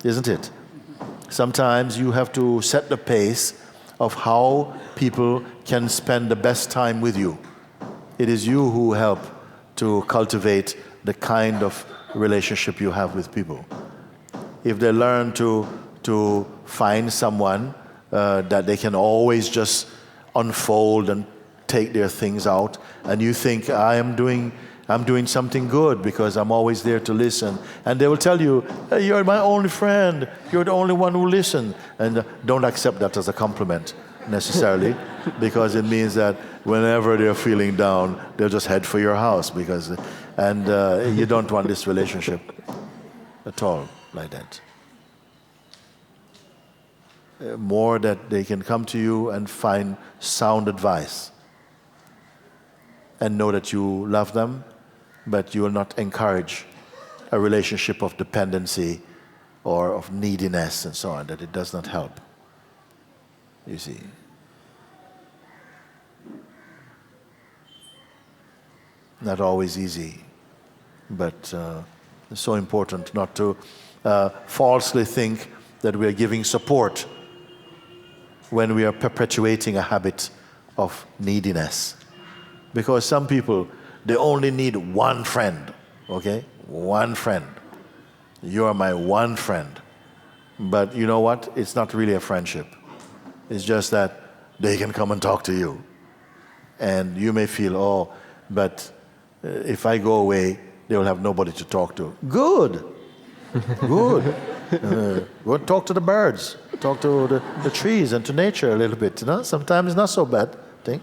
isn't it? Sometimes you have to set the pace of how people can spend the best time with you. It is you who help to cultivate the kind of relationship you have with people. If they learn to find someone that they can always just unfold and take their things out, and you think, I'm doing something good because I'm always there to listen, and they will tell you, hey, you're my only friend, you're the only one who listens, and don't accept that as a compliment necessarily, because it means that whenever they're feeling down, they'll just head for your house, and you don't want this relationship at all like that. More that they can come to you and find sound advice and know that you love them, but you will not encourage a relationship of dependency or of neediness and so on, that it does not help. You see. Not always easy, but it's so important not to falsely think that we are giving support when we are perpetuating a habit of neediness. Because some people, they only need one friend, okay? One friend. You are my one friend. But you know what? It's not really a friendship. It's just that they can come and talk to you. And you may feel, oh, but if I go away, they will have nobody to talk to. Good. Good. Go and talk to the birds. Talk to the trees and to nature a little bit. You know? Sometimes it's not so bad thing.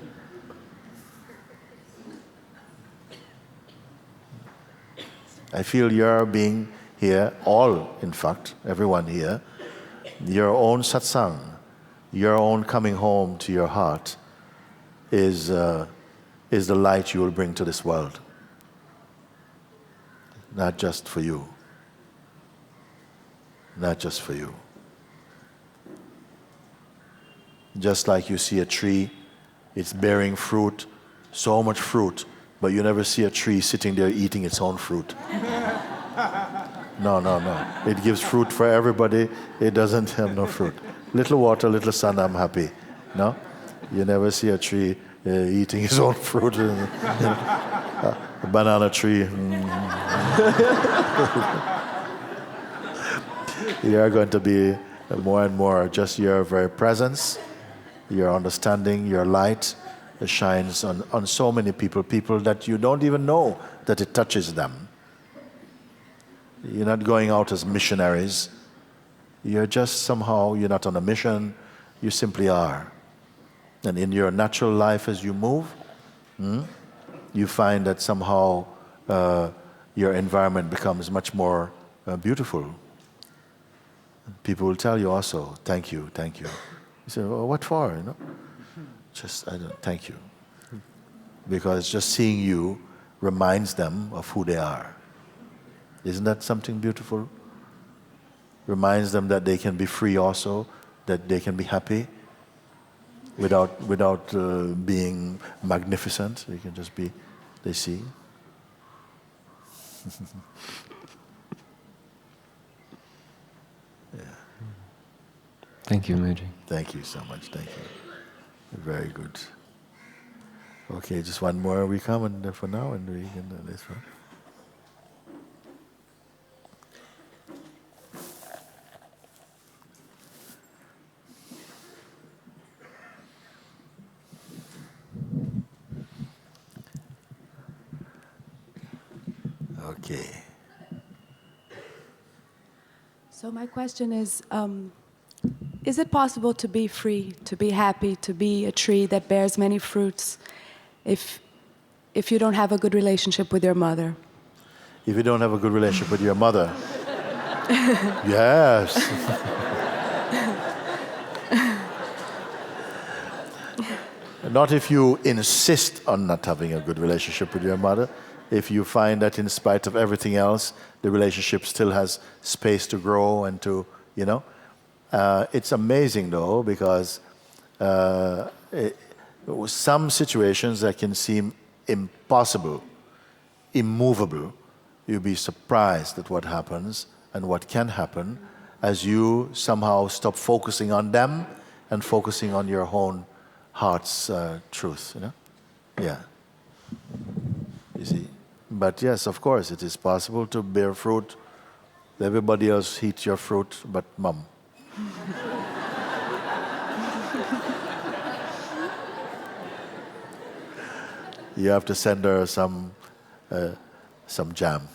I feel your being here, all in fact, everyone here, your own satsang, your own coming home to your heart is the light you will bring to this world. Not just for you. Not just for you. Just like you see a tree, it's bearing fruit, so much fruit, but you never see a tree sitting there eating its own fruit. No. It gives fruit for everybody. It doesn't have no fruit. Little water, little sun, I'm happy. No? You never see a tree eating its own fruit. A banana tree. You are going to be more and more just your very presence, your understanding, your light shines on so many people that you don't even know that it touches them. You're not going out as missionaries. You're just somehow, you're not on a mission, you simply are. And in your natural life as you move, you find that somehow your environment becomes much more beautiful. People will tell you also, thank you. You say, well, what for? You know? Just, thank you. Because just seeing you reminds them of who they are. Isn't that something beautiful? Reminds them that they can be free also, that they can be happy without being magnificent. They can just be, they see. Yeah. Thank you, Mooji. Thank you so much. Thank you. Very good. Okay, just one more we come and for now, and we can do this one. Okay. So my question is it possible to be free, to be happy, to be a tree that bears many fruits if you don't have a good relationship with your mother? If you don't have a good relationship with your mother? Yes. Not if you insist on not having a good relationship with your mother. If you find that in spite of everything else, the relationship still has space to grow and to, you know. It's amazing though, because some situations that can seem impossible immovable, you'll be surprised at what happens and what can happen as you somehow stop focusing on them and focusing on your own heart's truth, you know? Yeah. You see? But yes, of course, it is possible to bear fruit. Everybody else eats your fruit but mom. You have to send her some jam.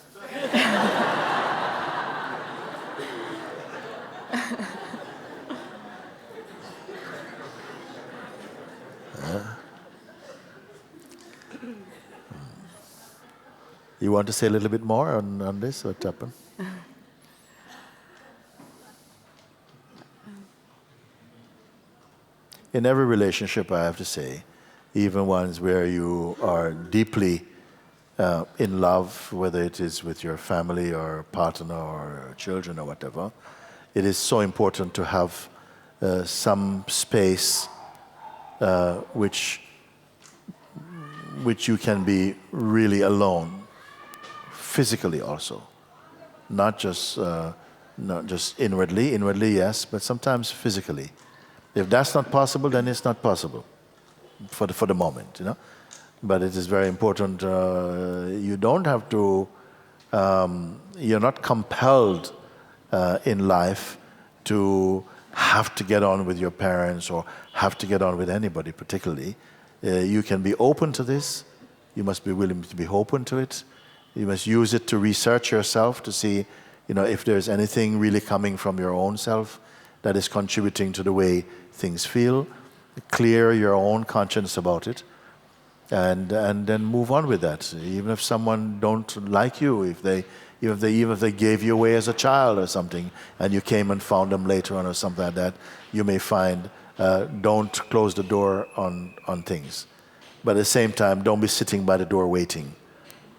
You want to say a little bit more on this? What happened? In every relationship, I have to say, even ones where you are deeply in love, whether it is with your family or partner or children or whatever, it is so important to have some space which you can be really alone, physically also, not just inwardly. Inwardly, yes, but sometimes physically. If that's not possible, then it's not possible for the moment, you know. But it is very important. You don't have to. You're not compelled in life to have to get on with your parents or have to get on with anybody particularly. You can be open to this. You must be willing to be open to it. You must use it to research yourself to see, you know, if there's anything really coming from your own self that is contributing to the way things feel. Clear your own conscience about it, and then move on with that. Even if someone don't like you, even if they gave you away as a child or something, and you came and found them later on or something like that, you may find. Don't close the door on things, but at the same time, don't be sitting by the door waiting.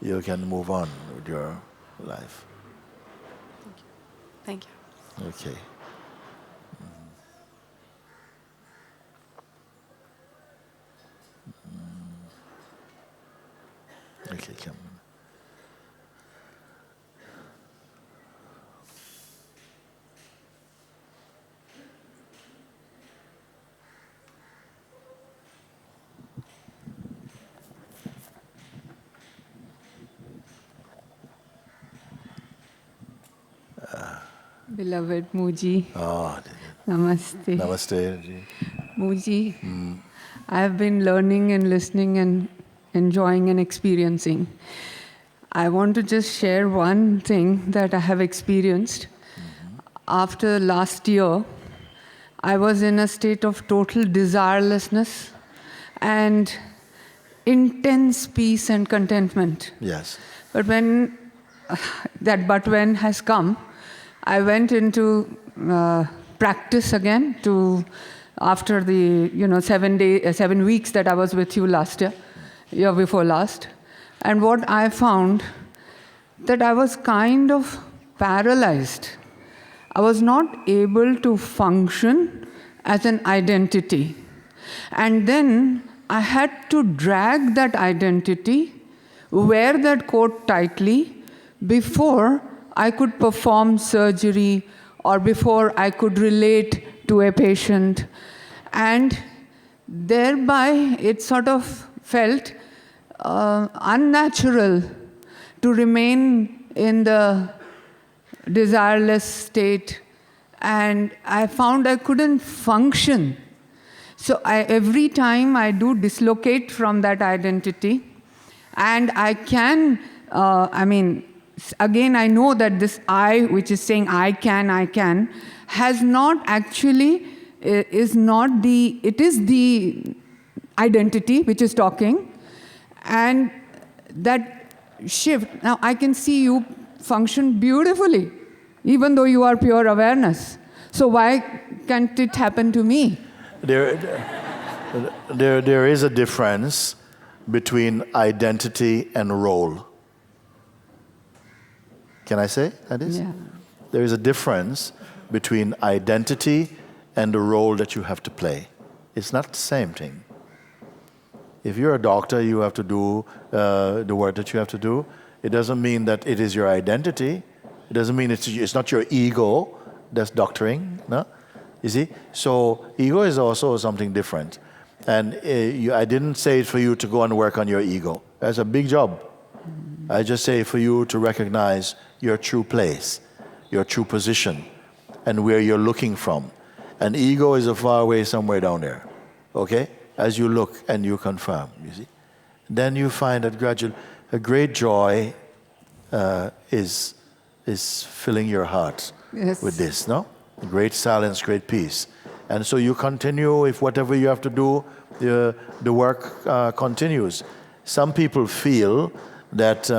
You can move on with your life. Thank you. Okay. Okay, come. Beloved Mooji, Oh, Namaste. Namaste. Mooji, I have been learning and listening and enjoying and experiencing. I want to just share one thing that I have experienced. After last year, I was in a state of total desirelessness and intense peace and contentment. Yes. But when has come, I went into practice again after the 7 weeks that I was with you last year before last. And what I found that I was kind of paralyzed. I was not able to function as an identity. And then I had to drag that identity, wear that coat tightly before I could perform surgery or before I could relate to a patient. And thereby, it sort of felt unnatural to remain in the desireless state. And I found I couldn't function. So every time I do dislocate from that identity, and I can, again, I know that this I, which is saying I can, has not actually, it is the identity which is talking. And that shift, now I can see you function beautifully, even though you are pure awareness. So why can't it happen to me? There is a difference between identity and role. Can I say that is? Yeah. There is a difference between identity and the role that you have to play. It's not the same thing. If you're a doctor, you have to do the work that you have to do. It doesn't mean that it is your identity. It doesn't mean it's not your ego that's doctoring, no? You see? So ego is also something different. And I didn't say it for you to go and work on your ego. That's a big job. I just say for you to recognize your true place, your true position, and where you're looking from. And ego is a far away somewhere down there. Okay? As you look and you confirm, you see? Then you find that gradually a great joy is filling your heart with this, no? Great silence, great peace. And so you continue, if whatever you have to do, the work continues. Some people feel that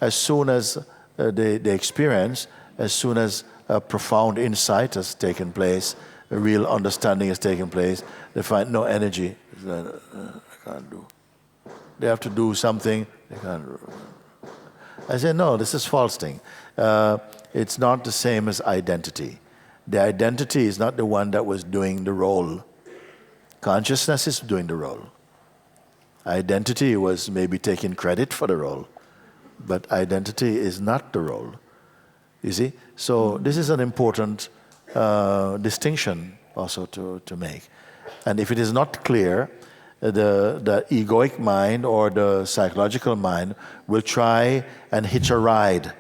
as soon as they experience, as soon as a profound insight has taken place, a real understanding has taken place, they find no energy. I can't do. They have to do something. They can't. I say, no, this is false thing. It's not the same as identity. The identity is not the one that was doing the role. Consciousness is doing the role. Identity was maybe taking credit for the role, but identity is not the role. You see? So this is an important distinction also to make. And if it is not clear, the egoic mind or the psychological mind will try and hitch a ride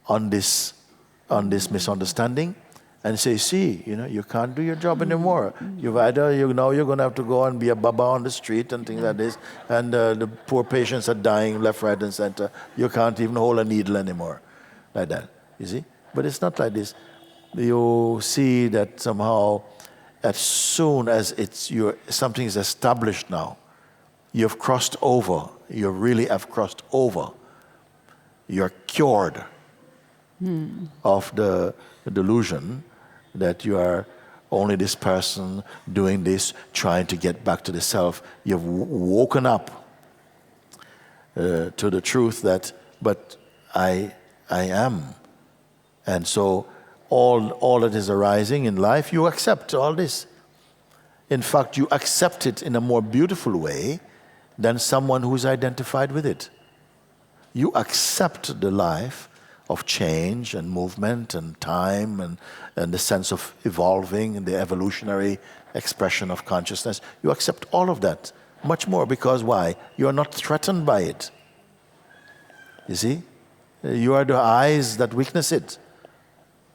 on this misunderstanding and say, see, you can't do your job anymore. You're going to have to go and be a baba on the street and things like this, and the poor patients are dying left, right, and center. You can't even hold a needle anymore, like that. You see? But it's not like this. You see that somehow, as soon as something is established now, you've crossed over. You really have crossed over. You're cured of the delusion that you are only this person doing this, trying to get back to the self. You've woken up to the truth that, but I am. And so all that is arising in life, you accept all this. In fact, you accept it in a more beautiful way than someone who's identified with it. You accept the life of change and movement and time and the sense of evolving and the evolutionary expression of consciousness. You accept all of that much more because why? You are not threatened by it. You see? You are the eyes that witness it.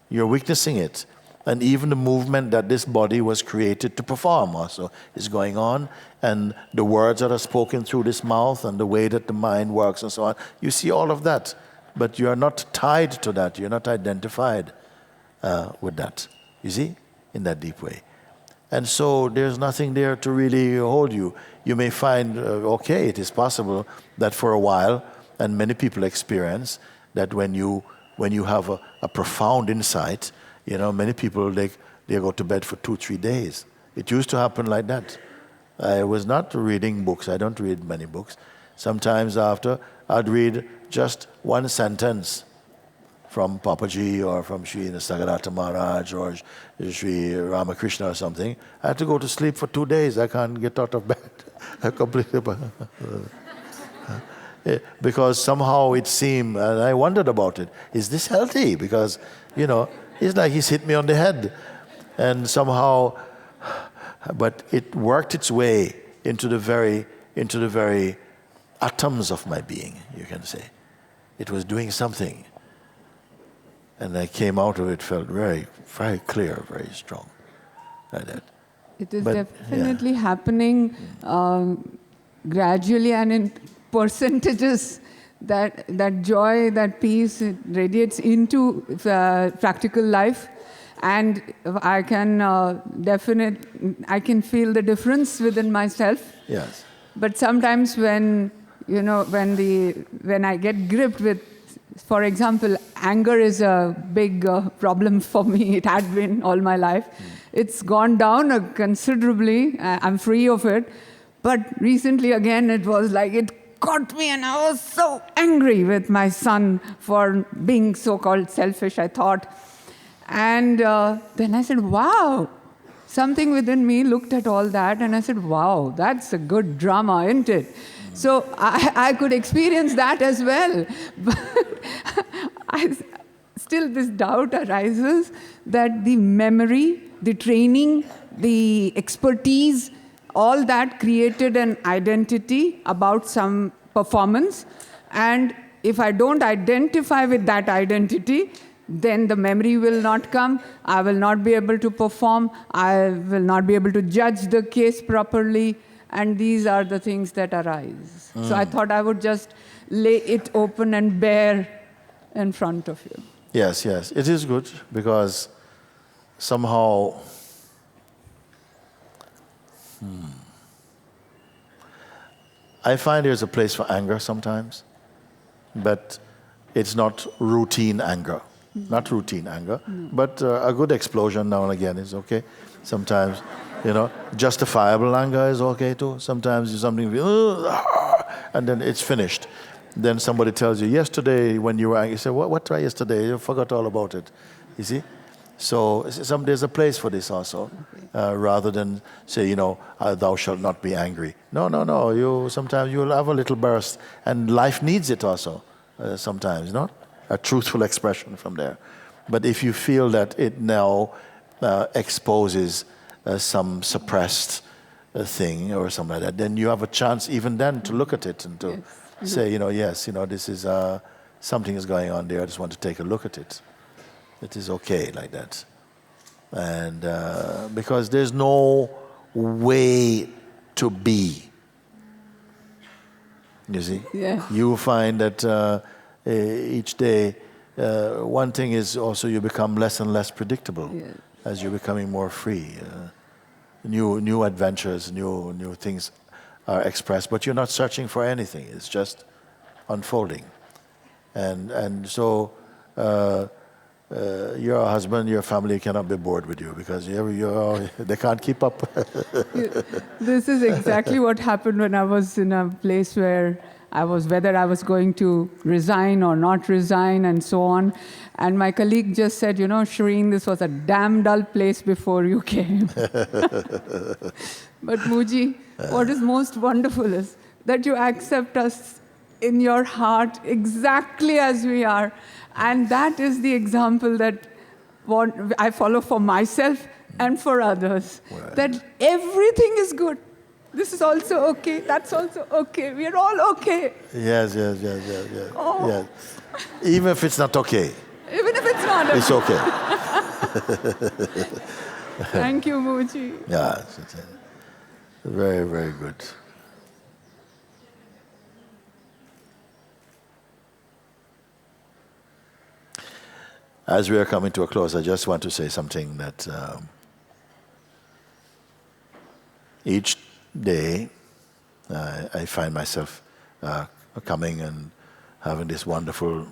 You're witnessing it. And even the movement that this body was created to perform also is going on. And the words that are spoken through this mouth and the way that the mind works and so on. You see all of that. But you are not tied to that. You're not identified with that. You see? In that deep way. And so there's nothing there to really hold you. You may find, it is possible that for a while, and many people experience, that when you have a profound insight, many people, they go to bed for 2-3 days. It used to happen like that. I was not reading books. I don't read many books. Sometimes after, I'd read just one sentence from Papaji or from Sri Nisargadatta Maharaj or Sri Ramakrishna or something. I had to go to sleep for 2 days. I can't get out of bed. I completely... Because somehow it seemed, and I wondered about it, is this healthy? Because, it's like he's hit me on the head. And somehow, but it worked its way into the very atoms of my being, you can say. It was doing something. And I came out of it, felt very, very clear, very strong, like that. It is definitely happening gradually and in percentages. That joy, that peace, it radiates into practical life. And I can I can feel the difference within myself. Yes. But sometimes when I get gripped with, for example, anger is a big problem for me. It had been all my life. It's gone down considerably. I'm free of it. But recently again, it was like it caught me and I was so angry with my son for being so-called selfish, I thought. And then I said, wow. Something within me looked at all that and I said, wow, that's a good drama, isn't it? So I could experience that as well. But still this doubt arises that the memory, the training, the expertise, all that created an identity about some performance. And if I don't identify with that identity, then the memory will not come. I will not be able to perform. I will not be able to judge the case properly. And these are the things that arise. So I thought I would just lay it open and bare in front of you. Yes, yes. It is good because somehow I find there's a place for anger sometimes, but it's not routine anger. Not routine anger, but a good explosion now and again is okay. Sometimes, justifiable anger is okay too. Sometimes something, and then it's finished. Then somebody tells you, yesterday when you were angry, you say, what tried yesterday? You forgot all about it. You see? So there's a place for this also, rather than say, thou shalt not be angry. No. Sometimes you'll have a little burst, and life needs it also, sometimes, not? A truthful expression from there. But if you feel that it now exposes some suppressed thing or something like that, then you have a chance even then to look at it and to say, this is something is going on there. I just want to take a look at it. It is okay like that. And because there's no way to be. You see? Yeah. You find that each day, one thing is also you become less and less predictable as you're becoming more free. New adventures, new things are expressed, but you're not searching for anything. It's just unfolding. And so your husband, your family cannot be bored with you because they can't keep up. This is exactly what happened when I was in a place where whether I was going to resign or not resign and so on. And my colleague just said, Shreen, this was a damn dull place before you came. But Mooji, what is most wonderful is that you accept us in your heart exactly as we are. And that is the example that I follow for myself and for others. Right. That everything is good. This is also okay. That's also okay. We're all okay. Yes. Oh. Yes. Even if it's not okay. Even if it's not okay. It's okay. Thank you, Mooji. Yeah. It's very, very good. As we are coming to a close, I just want to say something that each day I find myself coming and having this wonderful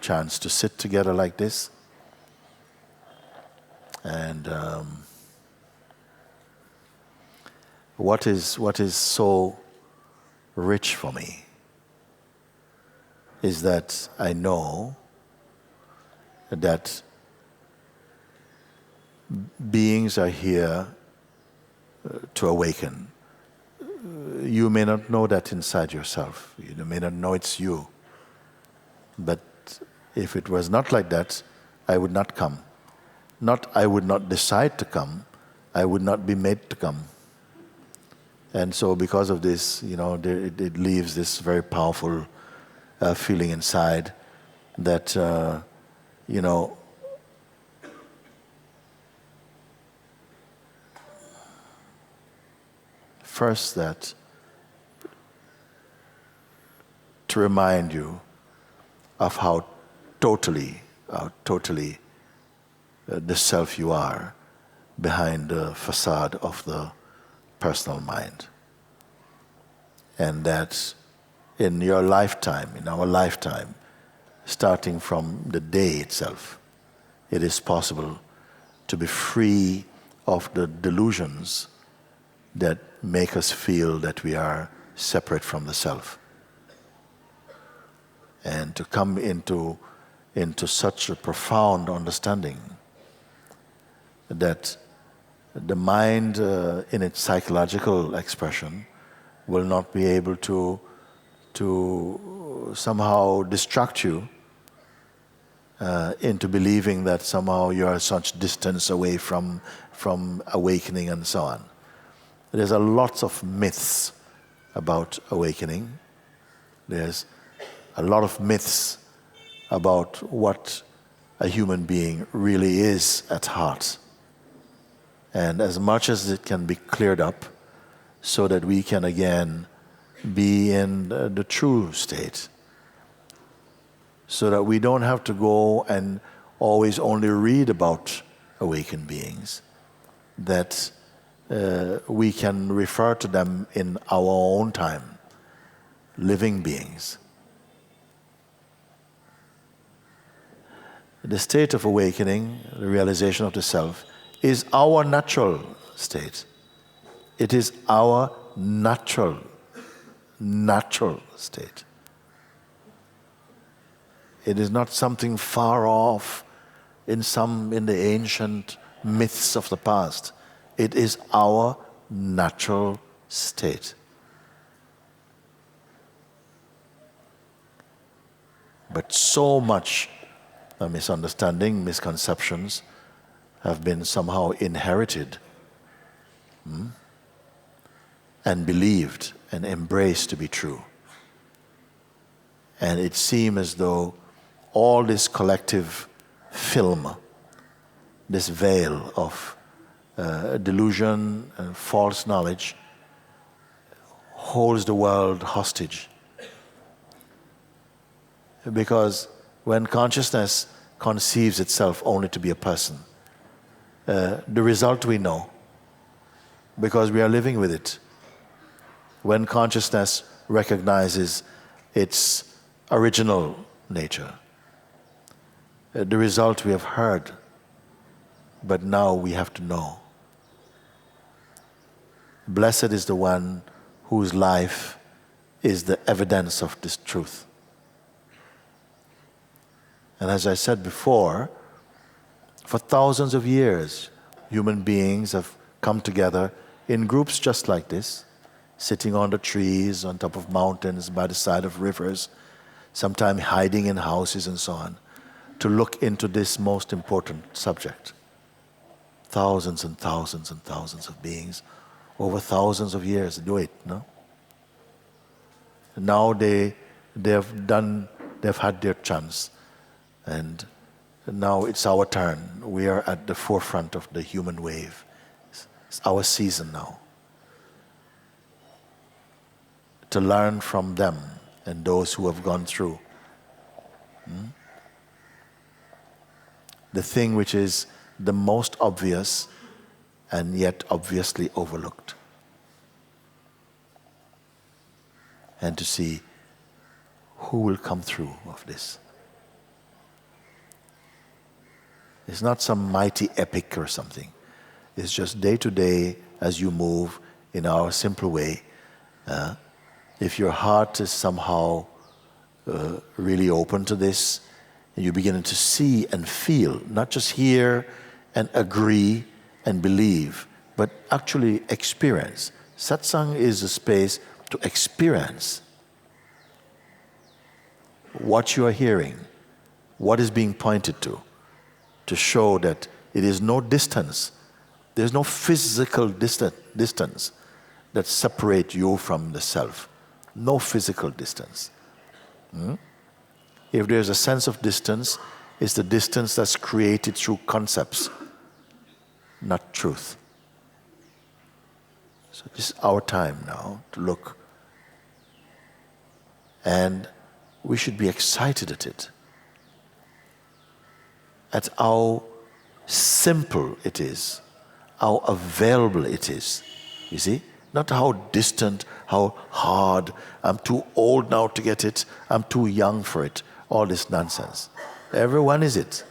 chance to sit together like this. And what is so rich for me is that I know that beings are here to awaken. You may not know that inside yourself. You may not know it's you. But if it was not like that, I would not come. Not I would not decide to come, I would not be made to come. And so because of this, it leaves this very powerful feeling inside that, first that to remind you of how totally the self you are behind the facade of the personal mind. And that in your lifetime, in our lifetime, starting from the day itself, it is possible to be free of the delusions that make us feel that we are separate from the self. And to come into such a profound understanding that the mind in its psychological expression will not be able to somehow distract you into believing that somehow you are such distance away from awakening and so on. There's a lot of myths about awakening. There's a lot of myths about what a human being really is at heart. And as much as it can be cleared up so that we can again be in the true state, so that we don't have to go and always only read about awakened beings, that we can refer to them in our own time, living beings. The state of awakening, the realization of the self, is our natural state. It is our natural state. It is not something far off in the ancient myths of the past. It is our natural state. But so much misunderstanding, misconceptions have been somehow inherited and believed and embraced to be true. And it seems as though all this collective film, this veil of delusion and false knowledge, holds the world hostage. Because when consciousness conceives itself only to be a person, the result we know, because we are living with it. When consciousness recognizes its original nature, the result we have heard, but now we have to know. Blessed is the one whose life is the evidence of this truth. And as I said before, for thousands of years, human beings have come together in groups just like this, sitting on the trees, on top of mountains, by the side of rivers, sometimes hiding in houses and so on, to look into this most important subject. Thousands and thousands and thousands of beings over thousands of years do it, no? Now they've had their chance, and now it's our turn. We are at the forefront of the human wave. It's our season now to learn from them and those who have gone through. The thing which is the most obvious and yet obviously overlooked. And to see who will come through of this. It's not some mighty epic or something. It's just day to day as you move in our simple way. If your heart is somehow really open to this, and you begin to see and feel, not just hear and agree and believe, but actually experience. Satsang is a space to experience what you are hearing, what is being pointed to show that it is no distance. There's no physical distance that separates you from the self. No physical distance. If there's a sense of distance, it's the distance that's created through concepts, not truth. So this is our time now to look. And we should be excited at it. At how simple it is, how available it is. You see? Not how distant, how hard, I'm too old now to get it, I'm too young for it. All this nonsense. Everyone is it.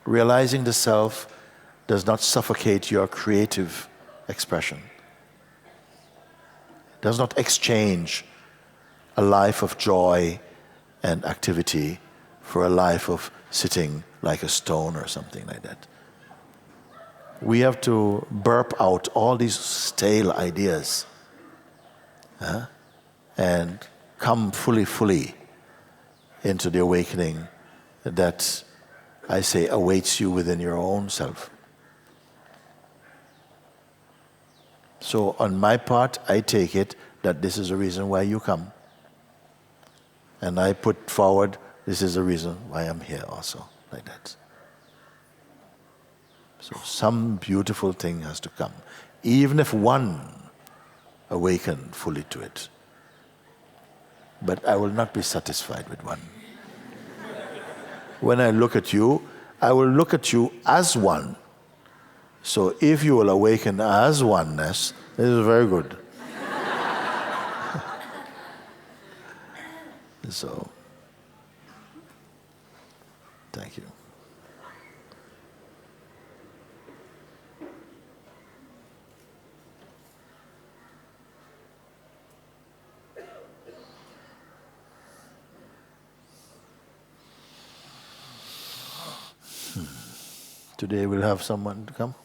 Realizing the self does not suffocate your creative expression. It does not exchange a life of joy and activity for a life of sitting like a stone or something like that. we have to burp out all these stale ideas and come fully into the awakening that I say awaits you within your own self. So on my part, I take it that this is the reason why you come. And I put forward, this is the reason why I'm here also, like that. So some beautiful thing has to come. Even if one awaken fully to it. But I will not be satisfied with one. When I look at you, I will look at you as one. So if you will awaken as oneness, this is very good. So, thank you. Today we'll have someone to come.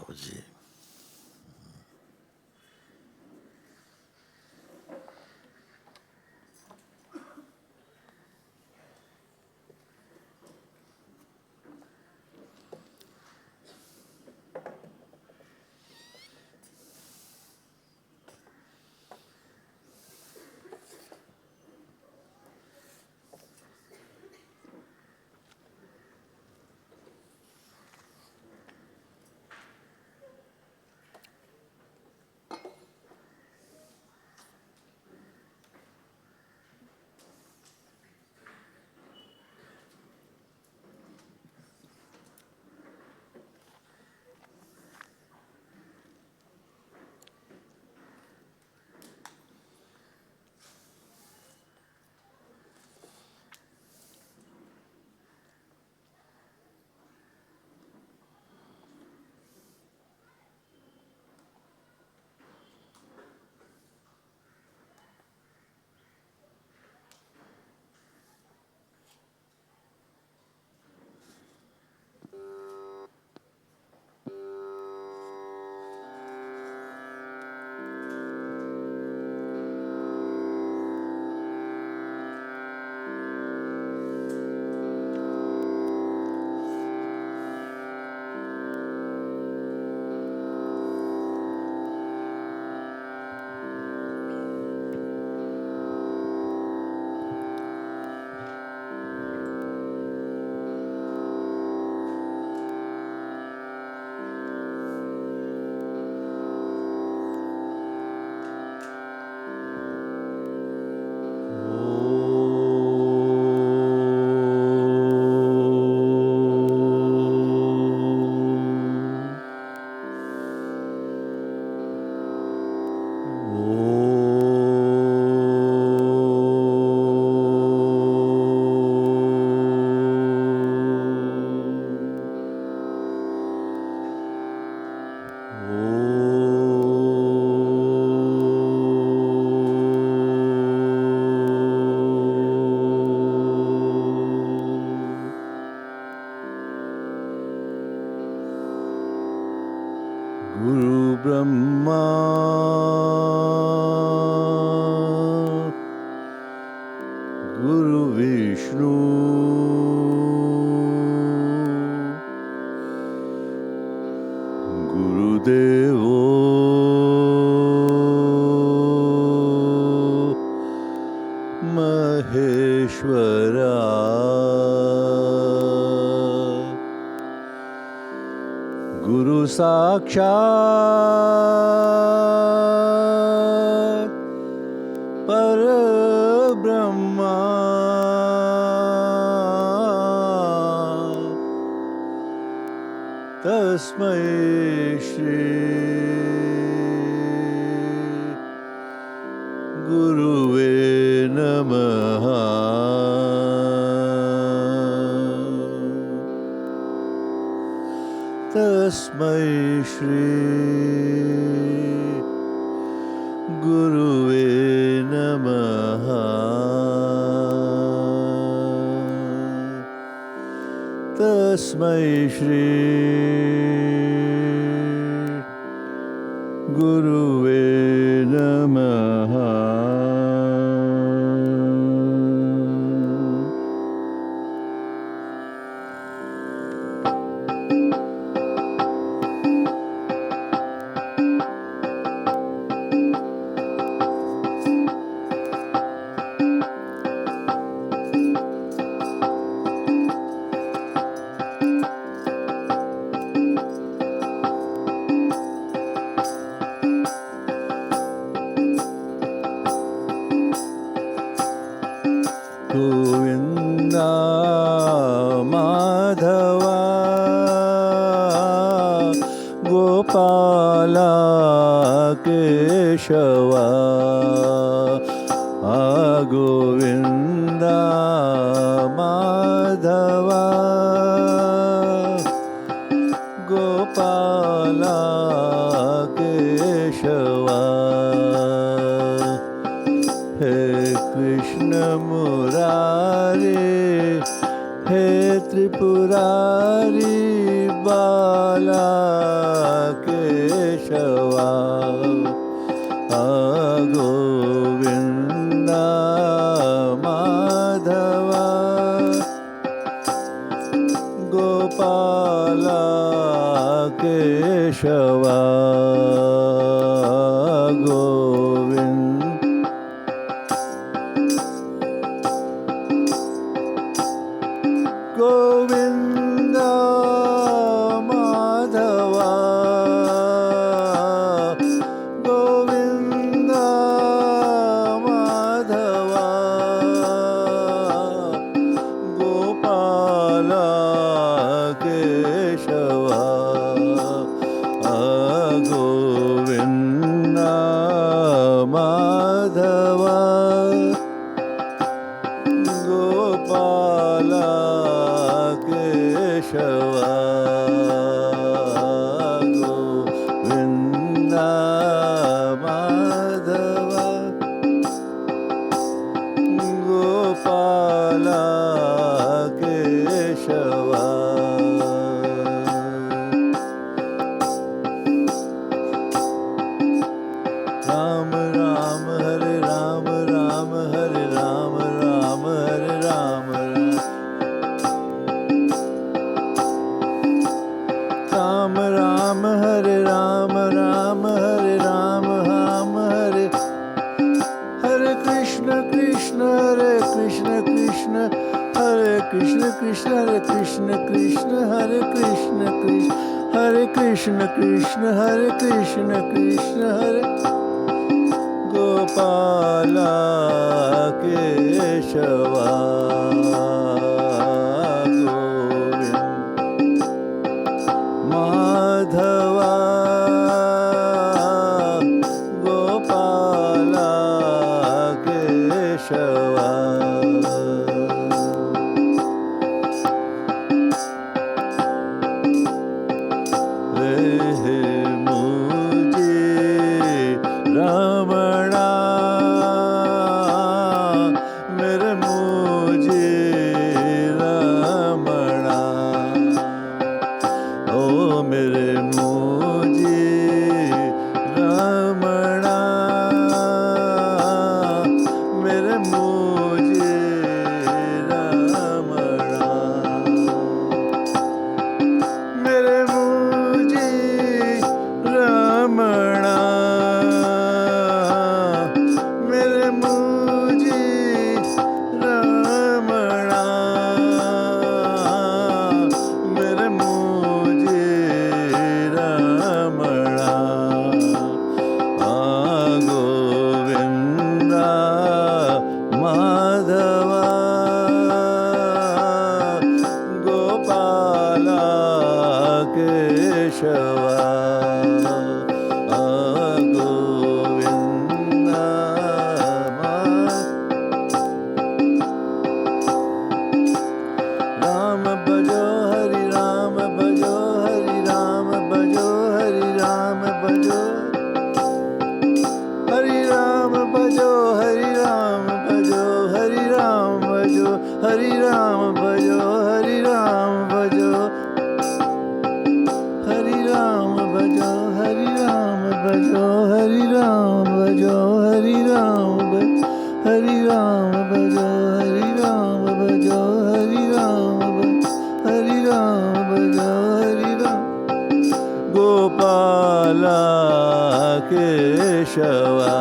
Mooji. Brahma Guru Vishnu Guru Devo Maheshwara Guru Sakshat Parabrahma तस्मै श्री गुरुवे नमः तस्मै श्री गुरुवे नमः तस्मै श्री गुरुवे नमः गोविन्दा माधवा गोपाला केशवा गोविन्दा माधवा गोपाला केशवा हे कृष्ण मुरारे हे त्रिपुरारी बाला केशवा गोविन्दा माधवा गोपाला केशवा गोविन्दा माधवा गोविन्दा माधवा गोपाला केशवा गोविन्दा माधवा गोपाला केशवा गोविन्दा माधवा गोपाला केशवा राम राम हरे राम राम हरे राम राम हरे राम राम राम हरे राम राम हरे राम राम हरे हरे कृष्ण कृष्ण हरे कृष्ण कृष्ण हरे कृष्ण कृष्ण हरे कृष्ण कृष्ण हरे कृष्ण कृष्ण हरे कृष्ण कृष्ण हरे कृष्ण कृष्ण हरे गोपाला केशवा माधवा गोपाला केशवा हे मूजी रमणा मेरे मूजी रमणा ओ मेरे मूजी रमणा मेरे मूजी Hari Ram bhajo, Hari Ram bhajo, Hari Ram bhajo, Hari Ram bhajo, Hari Ram. Gopala Keshava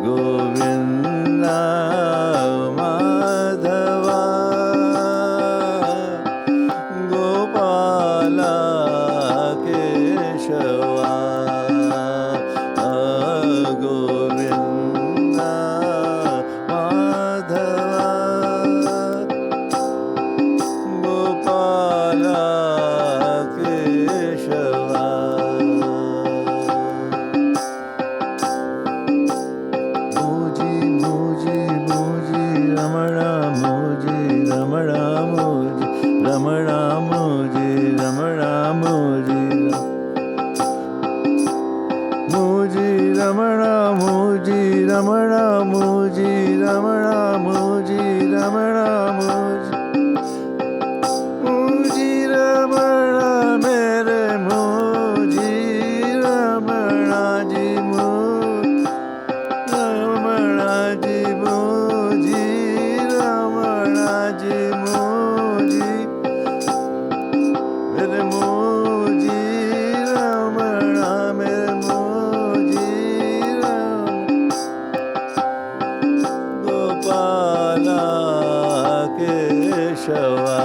Govinda Madhava Gopala Keshava Govinda Madhava Gopala Keshava Mooji, Mooji, Mooji, Ramana, Mooji, Ramana, Mooji, Ramana, Mooji, Ramana, Mooji, Mooji, Ramana, Mooji, Ramana, Mooji, Ramana, Mooji, Ramana, Mooji. Mooji Ramana mere Mooji Ramana ji Mooji Ramana ji Mooji Ramana ji Mooji mere Mooji Ramana mere Mooji Ramana Gopala Keshava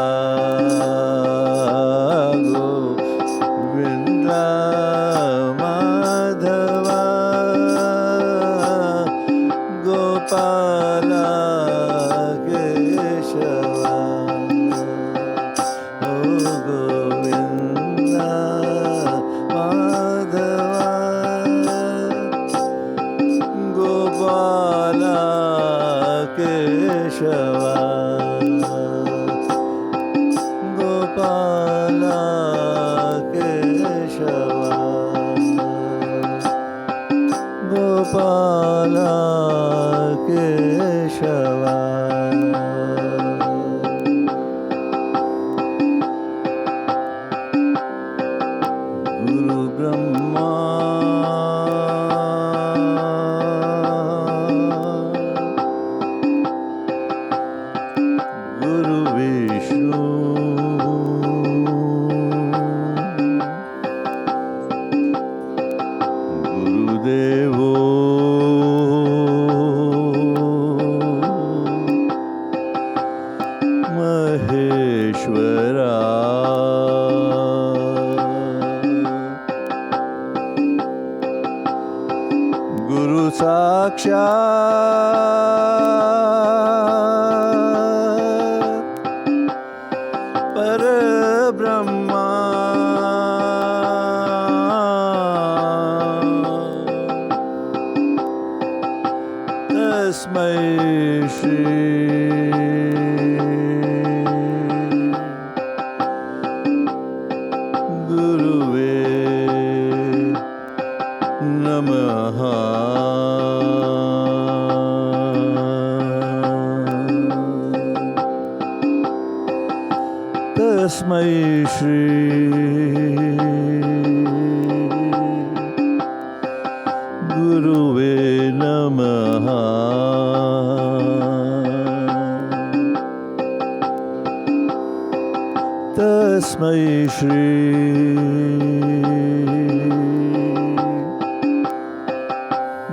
Govinda Madhava Gopala Keshava Govinda Madhava Gopala Keshava Gopala Keshava Gopala Keshava Guru Brahma Guru Vishnu Guru Devo Maheshwara Guru Sakshat Parabrahma Tasmai Shri Guruve Namaha Tasmai Shri Guruve Namaha Tasmai Shri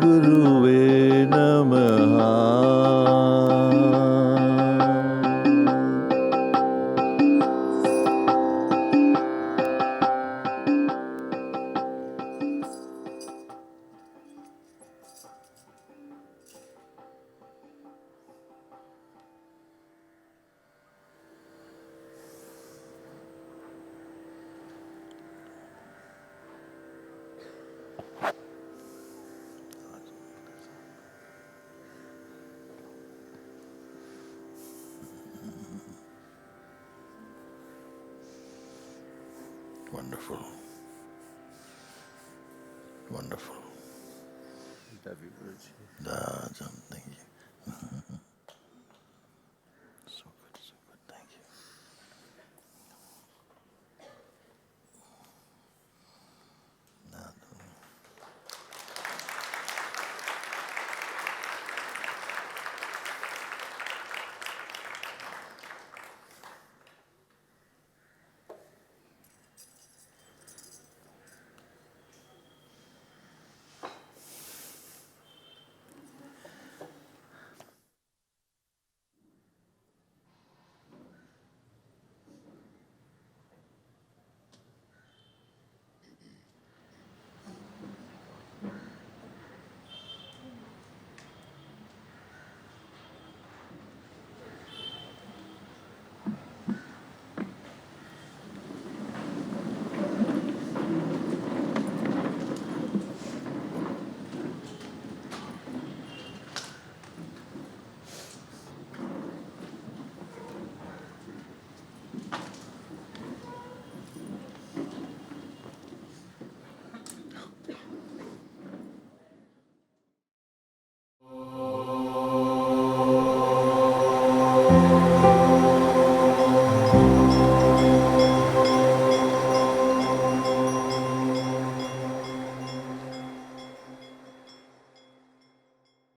Guruve Namaha Wonderful. Wonderful. Thank you. So good, so good. Thank you.